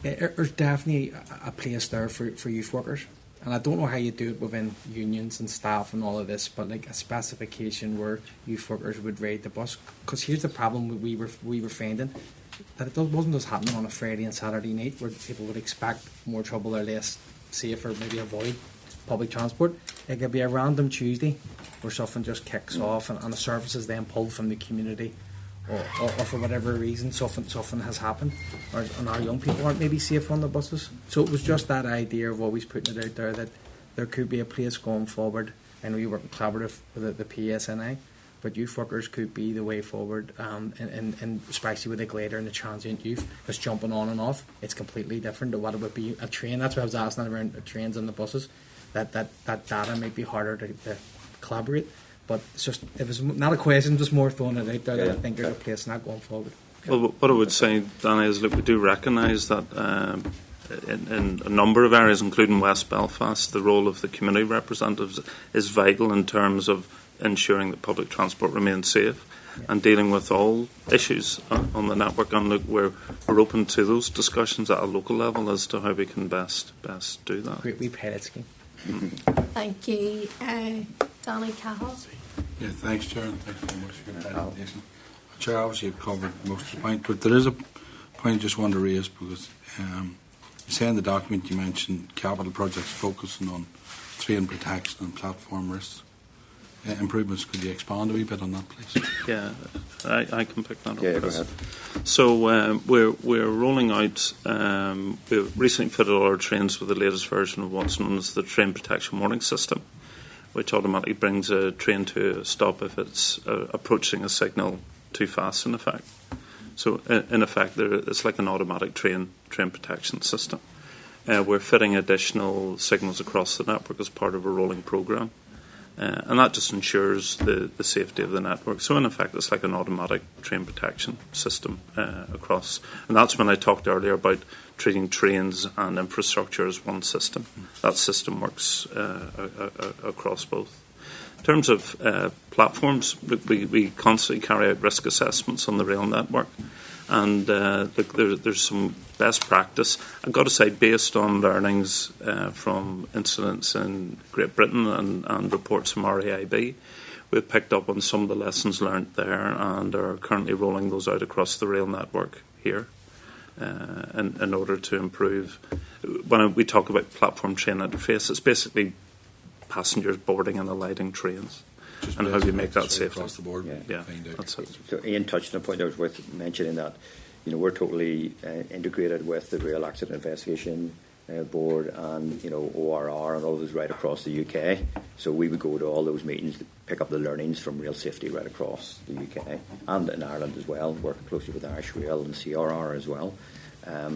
There's definitely a place there for youth workers, and I don't know how you do it within unions and staff and all of this, but like a specification where youth workers would raid the bus. Because here's the problem we were finding, that it wasn't just happening on a Friday and Saturday night where people would expect more trouble or less safe or maybe avoid public transport. It could be a random Tuesday where something just kicks off and the service is then pulled from the community, or for whatever reason something has happened, and our young people aren't maybe safe on the buses. So it was just that idea of always putting it out there that there could be a place going forward, and we work collaborative with the PSNI, but youth workers could be the way forward, and especially with the Glider and the transient youth, because jumping on and off, it's completely different to what it would be a train. That's why I was asking around the trains and the buses, that data might be harder to collaborate. But it's just, if it's not a question, just more throwing it out there that I think there's a place in that going forward. Well, what I would say, Danny, is look, we do recognise that in a number of areas, including West Belfast, the role of the community representatives is vital in terms of ensuring that public transport remains safe. and dealing with all issues on the network. And look, we're open to those discussions at a local level as to how we can best do that. We pilot scheme. Thank you. Danny Cahill. Yeah, thanks, Chair, and thanks very much for your presentation. Chair, obviously you've covered most of the point, but there is a point I just want to raise because you say in the document you mentioned capital projects focusing on train protection and platform risks. Improvements, could you expand a wee bit on that, please? Yeah, I can pick that up. Yeah, go ahead. So we're rolling out. We've recently fitted all our trains with the latest version of what's known as the train protection warning system, which automatically brings a train to a stop if it's approaching a signal too fast. In effect, so in effect, it's like an automatic train protection system. We're fitting additional signals across the network as part of a rolling programme. And that just ensures the safety of the network. So in effect, it's like an automatic train protection system across. And that's when I talked earlier about treating trains and infrastructure as one system. That system works across both. In terms of platforms, we constantly carry out risk assessments on the rail network. And there's some best practice. I've got to say, based on learnings from incidents in Great Britain and reports from RAIB, we've picked up on some of the lessons learnt there and are currently rolling those out across the rail network here in order to improve. When we talk about platform train interface, it's basically passengers boarding and alighting trains. And how do you make that safe across the board? Yeah, that's it. So Ian touched on a point that was worth mentioning, that we're totally integrated with the Rail Accident Investigation Board and ORR and all those right across the UK. So we would go to all those meetings to pick up the learnings from rail safety right across the UK and in Ireland as well, working closely with Irish Rail and CRR as well.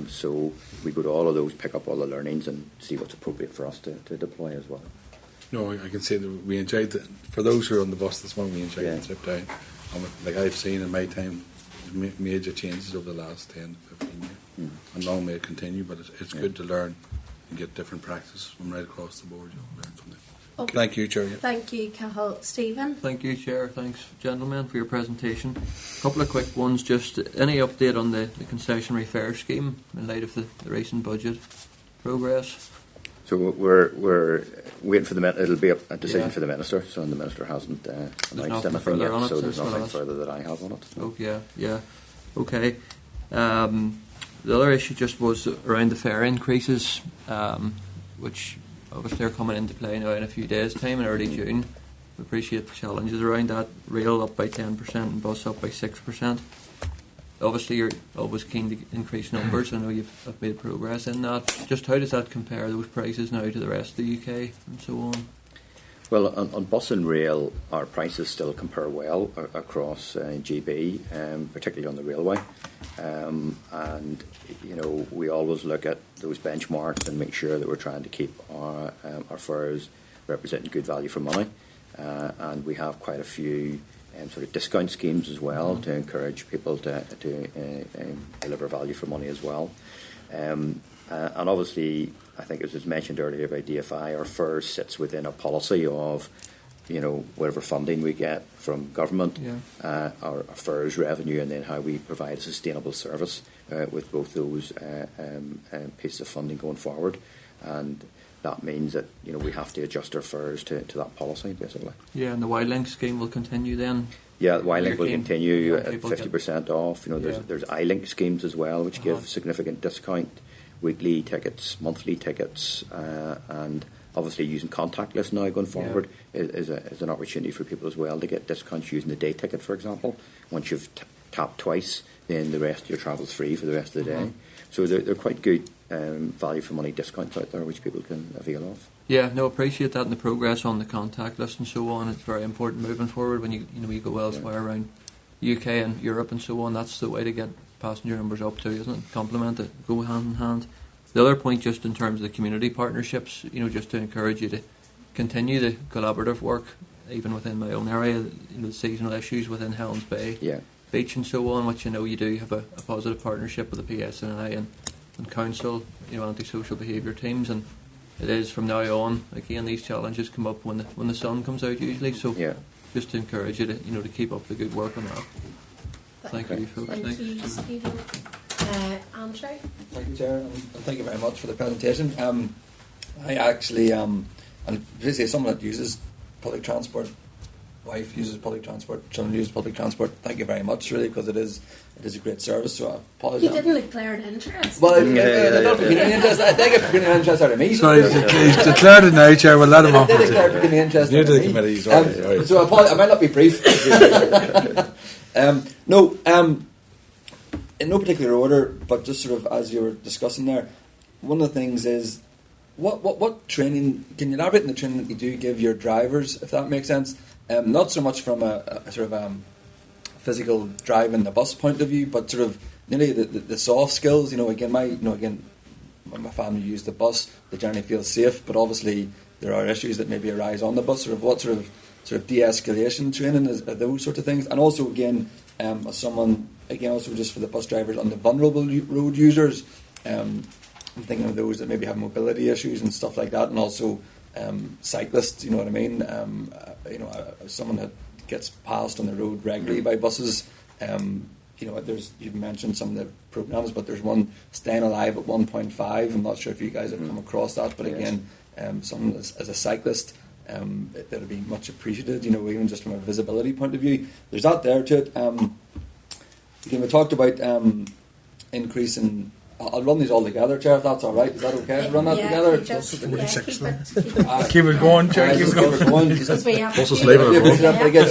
So we go to all of those, pick up all the learnings and see what's appropriate for us to deploy as well. No, I can say that we enjoyed it. For those who are on the bus this morning, we enjoyed the trip down. Like I've seen in my time, major changes over the last 10 to 15 years. And long may it continue, but it's good to learn and get different practice from right across the board. Learn from them. Okay. Thank you, Chair. Thank you, Cahill. Stephen? Thank you, Chair. Thanks, gentlemen, for your presentation. A couple of quick ones. Just any update on the concessionary fare scheme in light of the recent budget progress? So we're waiting for it'll be a decision for the Minister, so the Minister hasn't announced anything yet, so there's nothing further that I have on it. Oh, yeah. Okay. The other issue just was around the fare increases, which obviously are coming into play now in a few days' time, in early June. We appreciate the challenges around that. Rail up by 10% and bus up by 6%. Obviously, you're always keen to increase numbers. I know you've made progress in that. Just how does that compare, those prices now, to the rest of the UK and so on? Well, on bus and rail, our prices still compare well across GB, particularly on the railway. And, we always look at those benchmarks and make sure that we're trying to keep our fares representing good value for money. And we have quite a few sort of discount schemes as well to encourage people to deliver value for money as well. And obviously, I think as was mentioned earlier by DFI, our fares sits within a policy of, whatever funding we get from government, our fares revenue, and then how we provide a sustainable service with both those pieces of funding going forward. And that means that we have to adjust our fares to that policy, basically. Yeah, and the Y-Link scheme will continue then? Yeah, the Y-Link will continue at 50% off. There's I-Link schemes as well, which give significant discount, weekly tickets, monthly tickets, and obviously using contactless now going forward is an opportunity for people as well to get discounts using the day ticket, for example. Once you've tapped twice, then the rest of your travel's free for the rest of the day. So they're quite good value for money discounts out there which people can avail of. Yeah, no, appreciate that, and the progress on the contact list and so on. It's very important moving forward when you go elsewhere around UK and Europe and so on. That's the way to get passenger numbers up too, isn't it? Complement it, go hand in hand. The other point, just in terms of the community partnerships, just to encourage you to continue the collaborative work, even within my own area, the seasonal issues within Helens Bay Beach and so on, which you do have a positive partnership with the PSNI and council, antisocial behaviour teams, and it is from now on. Again, these challenges come up when the sun comes out usually. So just to encourage you to to keep up the good work on that. Thank you, folks. Thank you, Stephen. Andrew? Thank you, Chair, and thank you very much for the presentation. I actually, and basically someone that uses public transport, wife uses public transport, children use public transport, thank you very much, really, because it is a great service, so I apologise. You didn't declare an interest. Well, I think if you're going to interest out of me. Sorry, he's declared it now, Chair, we'll let him off. I did declare to give me interest New out to of the me. committee, sorry. So I might not be brief. In no particular order, but just sort of as you were discussing there, one of the things is, what training, can you elaborate on the training that you do give your drivers, if that makes sense? Not so much from a sort of physical driving the bus point of view, but sort of nearly the soft skills. Again, when my family use the bus, they generally feel safe, but obviously there are issues that maybe arise on the bus. What sort of de-escalation training are those sorts of things? And also again, as someone, again, also just for the bus drivers on the vulnerable road users, I'm thinking of those that maybe have mobility issues and stuff like that, and also cyclists. You know what I mean? Someone that gets passed on the road regularly by buses. You've mentioned some of the programs, but there's one, Staying Alive at 1.5. I'm not sure if you guys have come across that, but again, someone as a cyclist, that would be much appreciated. Even just from a visibility point of view, there's that there to it. Again, we talked about increase in. I'll run these all together, Chair, if that's all right. Is that okay to run that together? Keep it going, Chair. Keep it going.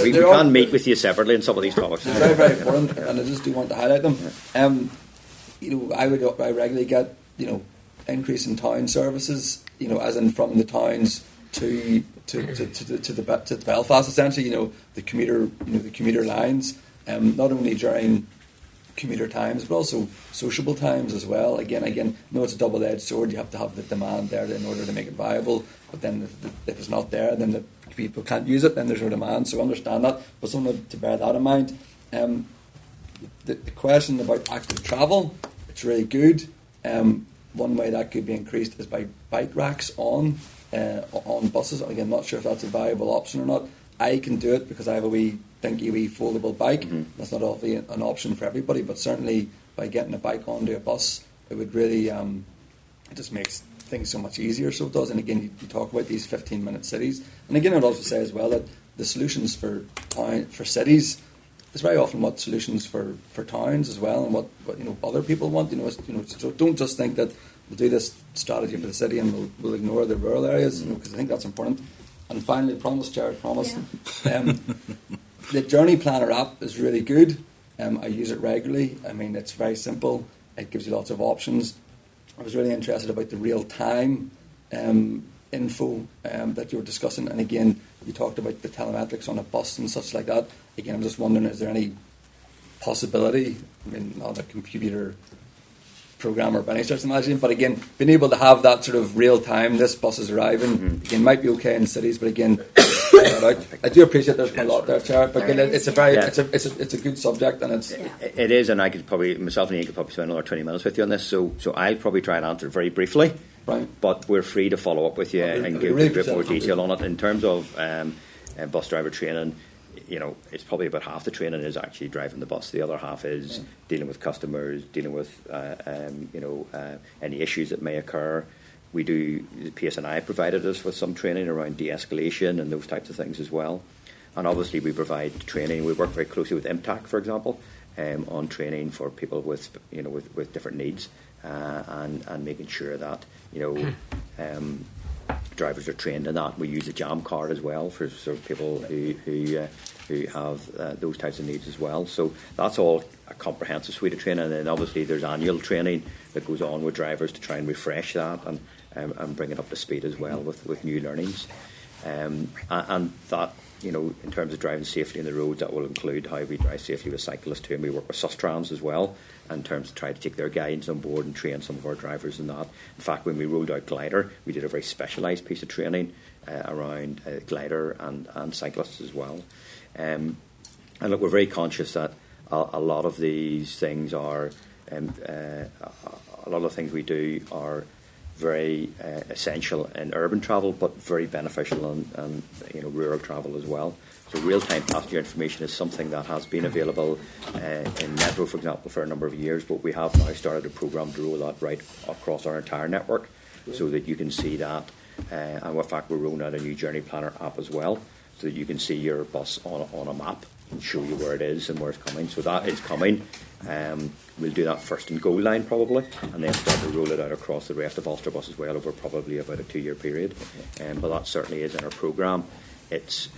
We can meet with you separately on some of these topics. It's very, very important, and I just do want to highlight them. I regularly get increase in town services. As in from the towns to the Belfast, essentially. The commuter lines. Not only during commuter times, but also sociable times as well. Again, I know it's a double-edged sword. You have to have the demand there in order to make it viable. But then if it's not there, then the people can't use it. Then there's no demand. So I understand that. But something to bear that in mind. The question about active travel, it's really good. One way that could be increased is by bike racks on buses. Again, not sure if that's a viable option or not. I can do it because I have a wee foldable bike. Mm-hmm. That's not obviously an option for everybody, but certainly by getting a bike onto a bus, it would really it just makes things so much easier. So it does. And again, you talk about these 15-minute cities, and again, I'd also say as well that the solutions for cities is very often what solutions for towns as well, and what other people want. So don't just think that we'll do this strategy for the city and we'll ignore the rural areas, because I think that's important. And finally, Chair, promise. Yeah. The Journey Planner app is really good. I use it regularly. I mean, it's very simple. It gives you lots of options. I was really interested about the real-time info that you were discussing. And again, you talked about the telemetrics on a bus and such like that. Again, I'm just wondering, is there any possibility, not a computer programmer by any stretch of imagination, but again, being able to have that sort of real time, this bus is arriving, again, might be okay in cities, but again, I do appreciate there's quite a lot there, Chair, but again, it's a good subject, and it is, and I could probably, myself and Ian could probably spend another 20 minutes with you on this, so I'll probably try and answer it very briefly, right. But we're free to follow up with you and give a bit more detail on it. In terms of bus driver training, it's probably about half the training is actually driving the bus. The other half is dealing with customers, dealing with any issues that may occur. We do, the PSNI provided us with some training around de-escalation and those types of things as well. And obviously we provide training. We work very closely with IMTAC, for example, on training for people with different needs, and making sure that drivers are trained in that. We use the JAM card as well for sort of people who have those types of needs as well. So that's all a comprehensive suite of training. And then obviously there's annual training that goes on with drivers to try and refresh that and bring it up to speed as well with new learnings. And that, in terms of driving safely on the roads, that will include how we drive safely with cyclists too. And we work with Sustrans as well in terms of trying to take their guidance on board and train some of our drivers in that. In fact, when we rolled out Glider, we did a very specialised piece of training around Glider and cyclists as well. And look, we're very conscious that a lot of these things are, a lot of things we do are very essential in urban travel, but very beneficial in rural travel as well. So real-time passenger information is something that has been available in Metro, for example, for a number of years, but we have now started a programme to roll that right across our entire network so that you can see that. And in fact, we're rolling out a new Journey Planner app as well, so that you can see your bus on a map and show you where it is and where it's coming. So that is coming. We'll do that first in Gold Line probably, and then start to roll it out across the rest of Ulster Bus as well over probably about a 2-year period. But that certainly is in our programme. It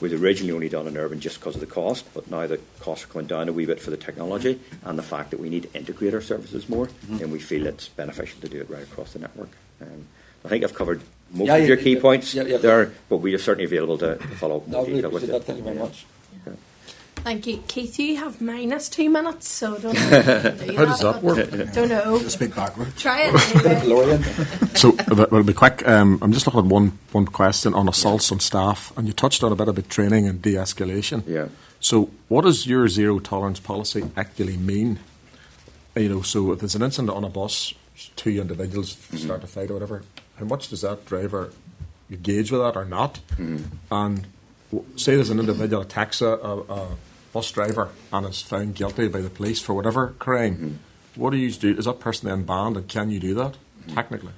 was originally only done in urban just because of the cost, but now the costs are coming down a wee bit for the technology and the fact that we need to integrate our services more, and we feel it's beneficial to do it right across the network. I think I've covered most of your key points there, but we are certainly available to follow up more detail with it. Thank you very much. Okay. Thank you. Keith, you have -2 minutes, so don't know how does that work? Don't know. Speak backwards. Try it anyway. So, it'll be quick. I'm just looking at one question on assaults on staff, and you touched on a bit about training and de-escalation. Yeah. So, what does your zero tolerance policy actually mean? So if there's an incident on a bus, 2 individuals start a fight or whatever, how much does that driver engage with that or not? And say there's an individual attacks a bus driver and is found guilty by the police for whatever crime. What do you do? Is that person then banned, and can you do that technically?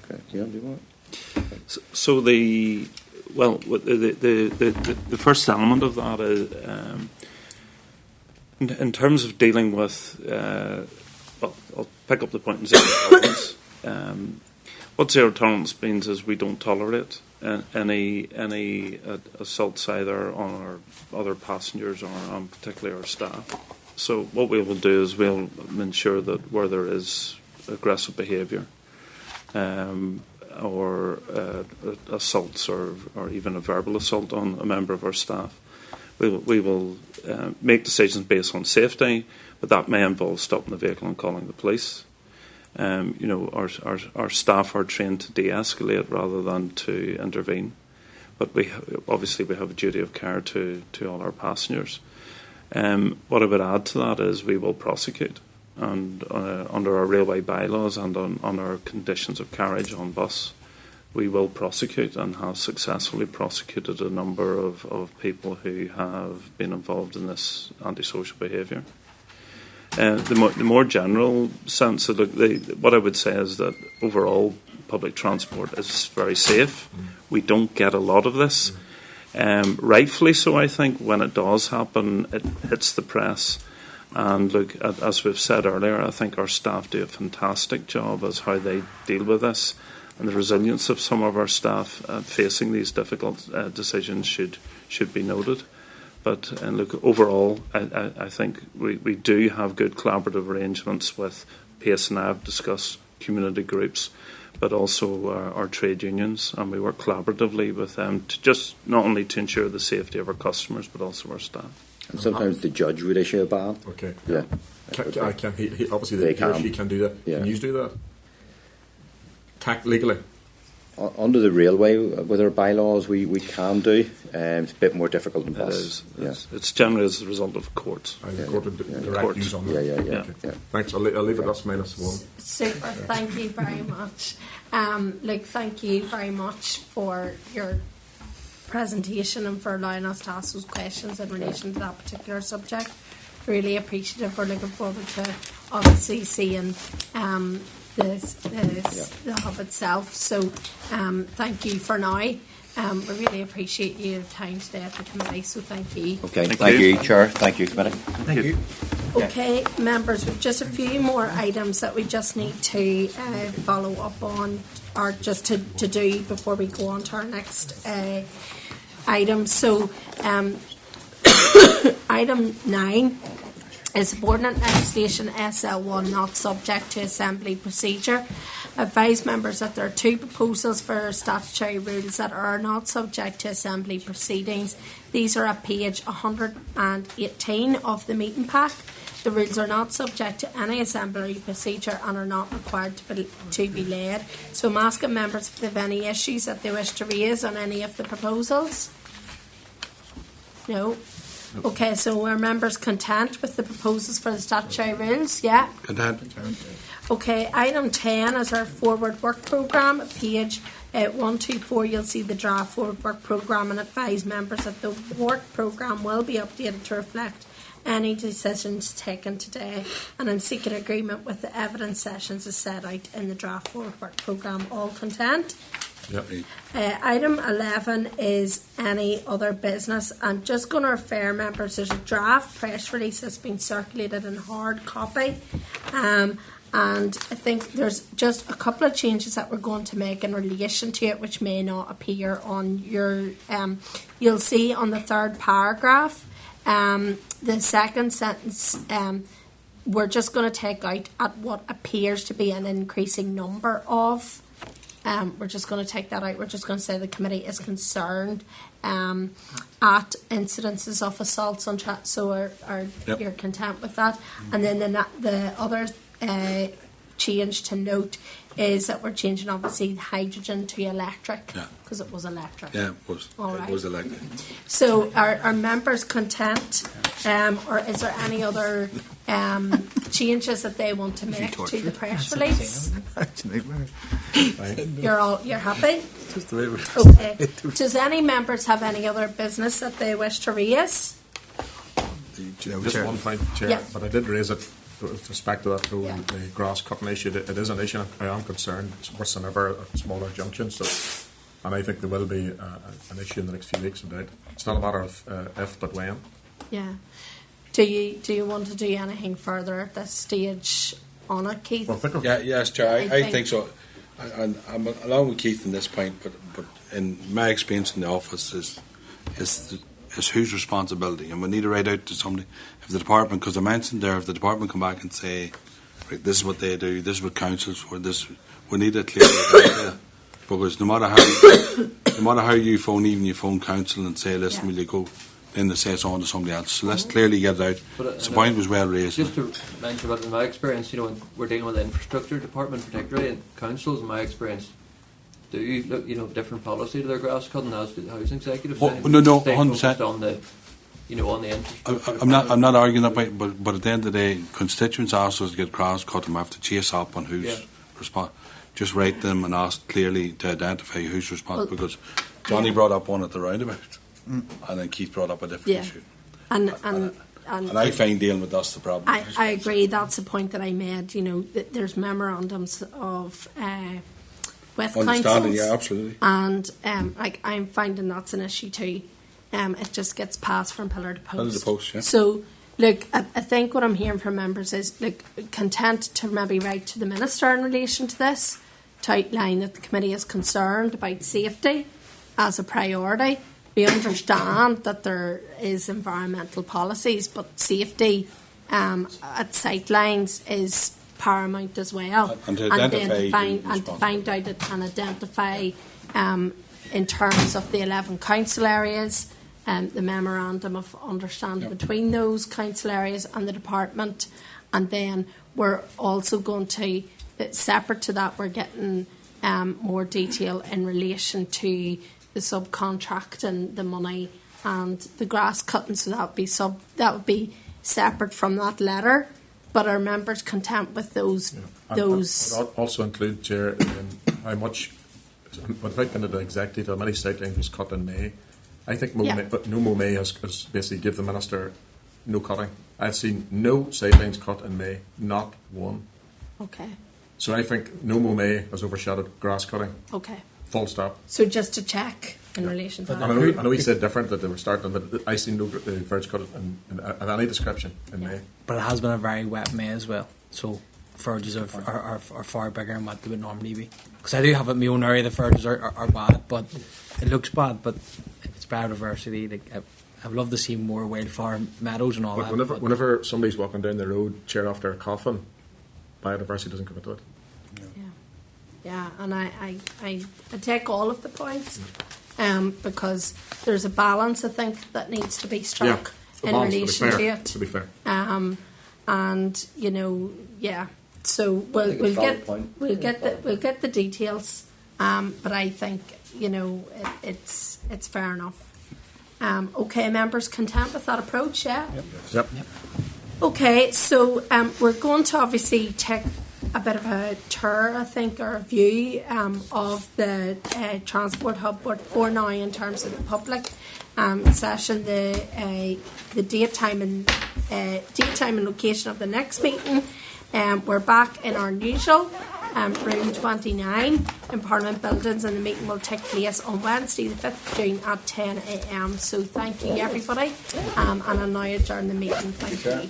Okay. Yeah, do you want? So the first element of that is in terms of dealing with. I'll pick up the point in zero tolerance. What zero tolerance means is we don't tolerate any assaults either on our other passengers or on particularly our staff. So what we will do is we'll ensure that where there is aggressive behaviour or assaults or even a verbal assault on a member of our staff, we will make decisions based on safety, but that may involve stopping the vehicle and calling the police. Our staff are trained to de-escalate rather than to intervene, but we have a duty of care to all our passengers. What I would add to that is we will prosecute, and under our railway bylaws and on our conditions of carriage on bus, we will prosecute and have successfully prosecuted a number of people who have been involved in this antisocial behaviour. The more general sense of what I would say is that overall public transport is very safe. We don't get a lot of this. Rightfully so, I think. When it does happen, it hits the press. And look, as we've said earlier, I think our staff do a fantastic job as how they deal with this. And the resilience of some of our staff facing these difficult decisions should be noted. But look, overall, I think we do have good collaborative arrangements with PACE, and I have discussed community groups, but also our trade unions, and we work collaboratively with them to just not only to ensure the safety of our customers, but also our staff. And sometimes the judge would issue a ban. Okay. Yeah. Obviously, he can do that. Yeah. Can you do that? Legally? Under the railway, with our bylaws, we can do. It's a bit more difficult than bus. It's generally as a result of courts. Direct use on that. Yeah. Thanks. I'll leave it as -1. Super. Thank you very much. Thank you very much for your presentation and for allowing us to ask those questions in relation to that particular subject. Really appreciative. We're looking forward to obviously seeing the hub itself. So thank you for now. We really appreciate your time today at the committee, so thank you. Okay, thank you, Chair. Thank you, Committee. Thank you. Okay, members, we've just a few more items that we just need to follow up on, or just to do before we go on to our next item. So item 9 is subordinate legislation SL1 not subject to assembly procedure. Advise members that there are 2 proposals for statutory rules that are not subject to assembly proceedings. These are at page 118 of the meeting pack. The rules are not subject to any assembly procedure and are not required to be laid. So I'm asking members if they have any issues that they wish to raise on any of the proposals. No. Okay, so are members content with the proposals for the statutory rules? Yeah. Content. Okay, item 10 is our forward work programme. At page 124, you'll see the draft forward work programme and advise members that the work programme will be updated to reflect any decisions taken today. And I'm seeking agreement with the evidence sessions as set out in the draft forward work programme. All content? Yep. Item 11 is any other business. I'm just going to refer members, there's a draft press release that's been circulated in hard copy. And I think there's just a couple of changes that we're going to make in relation to it, which may not appear on your. You'll see on the third paragraph, the second sentence. We're just going to take out at what appears to be an increasing number of. We're just going to take that out. We're just going to say the committee is concerned at incidences of assaults on so you're content with that. And then the other change to note is that we're changing obviously hydrogen to electric because it was electric. Yeah, it was. All right. It was electric. So are members content, or is there any other changes that they want to make to the press release? You're happy? Okay. Does any members have any other business that they wish to raise? Just one point, Chair, Yeah. but I did raise it with respect to that whole the grass cutting issue. It is an issue. I am concerned. It's worse than ever at smaller junctions. So, and I think there will be an issue in the next few weeks. No doubt. It's not a matter of if, but when. Yeah. Do you want to do anything further at this stage on it, Keith? Well, yes, Chair. I think so. I'm along with Keith in this point, but in my experience in the office is whose responsibility, and we need to write out to somebody. If the department, because I mentioned there, if the department come back and say, right, this is what they do, this is what council's for, this, we need it clearly. Because no matter how you phone, even you phone council and say, listen, will you go, then they say it's on to somebody else. So let's clearly get it out. But the point was well raised. Just to mention about in my experience, when we're dealing with the infrastructure department, particularly, and councils, in my experience, do different policy to their grass cutting as do the housing executives. No, 100%. On the infrastructure. I'm not arguing that point, but at the end of the day, constituents ask us to get grass cut, and we have to chase up on who's responsible. Just write them and ask clearly to identify who's responsible, because Johnny brought up one at the roundabout, and then Keith brought up a different issue. And I find dealing with that's the problem. I agree. That's the point that I made. There's memorandums of with councils. Yeah, absolutely. And I'm finding that's an issue too. It just gets passed from pillar to post. Pillar to post, yeah. So, look, I think what I'm hearing from members is, content to maybe write to the Minister in relation to this, to outline that the committee is concerned about safety as a priority. We understand that there is environmental policies, but safety at sightlines is paramount as well. And to find out it and identify in terms of the 11 council areas, the memorandum of understanding between those council areas and the department, and then we're also going to, separate to that, we're getting more detail in relation to the subcontract and the money and the grass cutting, so that would be separate from that letter. But are members content with those? Those also include, Chair, how much, without going into the exact detail, many sightlines was cut in May. I think no May has basically give the Minister no cutting. I've seen no sightlines cut in May, not one. Okay. So I think no May has overshadowed grass cutting. Okay. Full stop. So just to check in relation to that. I know he said different, that they were starting, but I seen no verge cut in any description in May. But it has been a very wet May as well, so verges are far bigger than what they would normally be. Because I do have it in my own area, the verges are bad, but it looks bad, but it's biodiversity. I'd love to see more wildflower meadows and all that. Whenever somebody's walking down the road, chair after a coffin, biodiversity doesn't come into it. Yeah, and I take all of the points because there's a balance, I think, that needs to be struck in relation to it. To be fair. And so we'll get the details. But I think it's fair enough. Okay, members, content with that approach, yeah? Yep. Okay, so we're going to obviously take a bit of a tour, I think, or a view of the Transport Hub for now in terms of the public session, the date, time and location of the next meeting. We're back in our usual room 29 in Parliament Buildings, and the meeting will take place on Wednesday the 5th of June at 10 a.m. So thank you everybody, and I'll now adjourn the meeting. Thank you.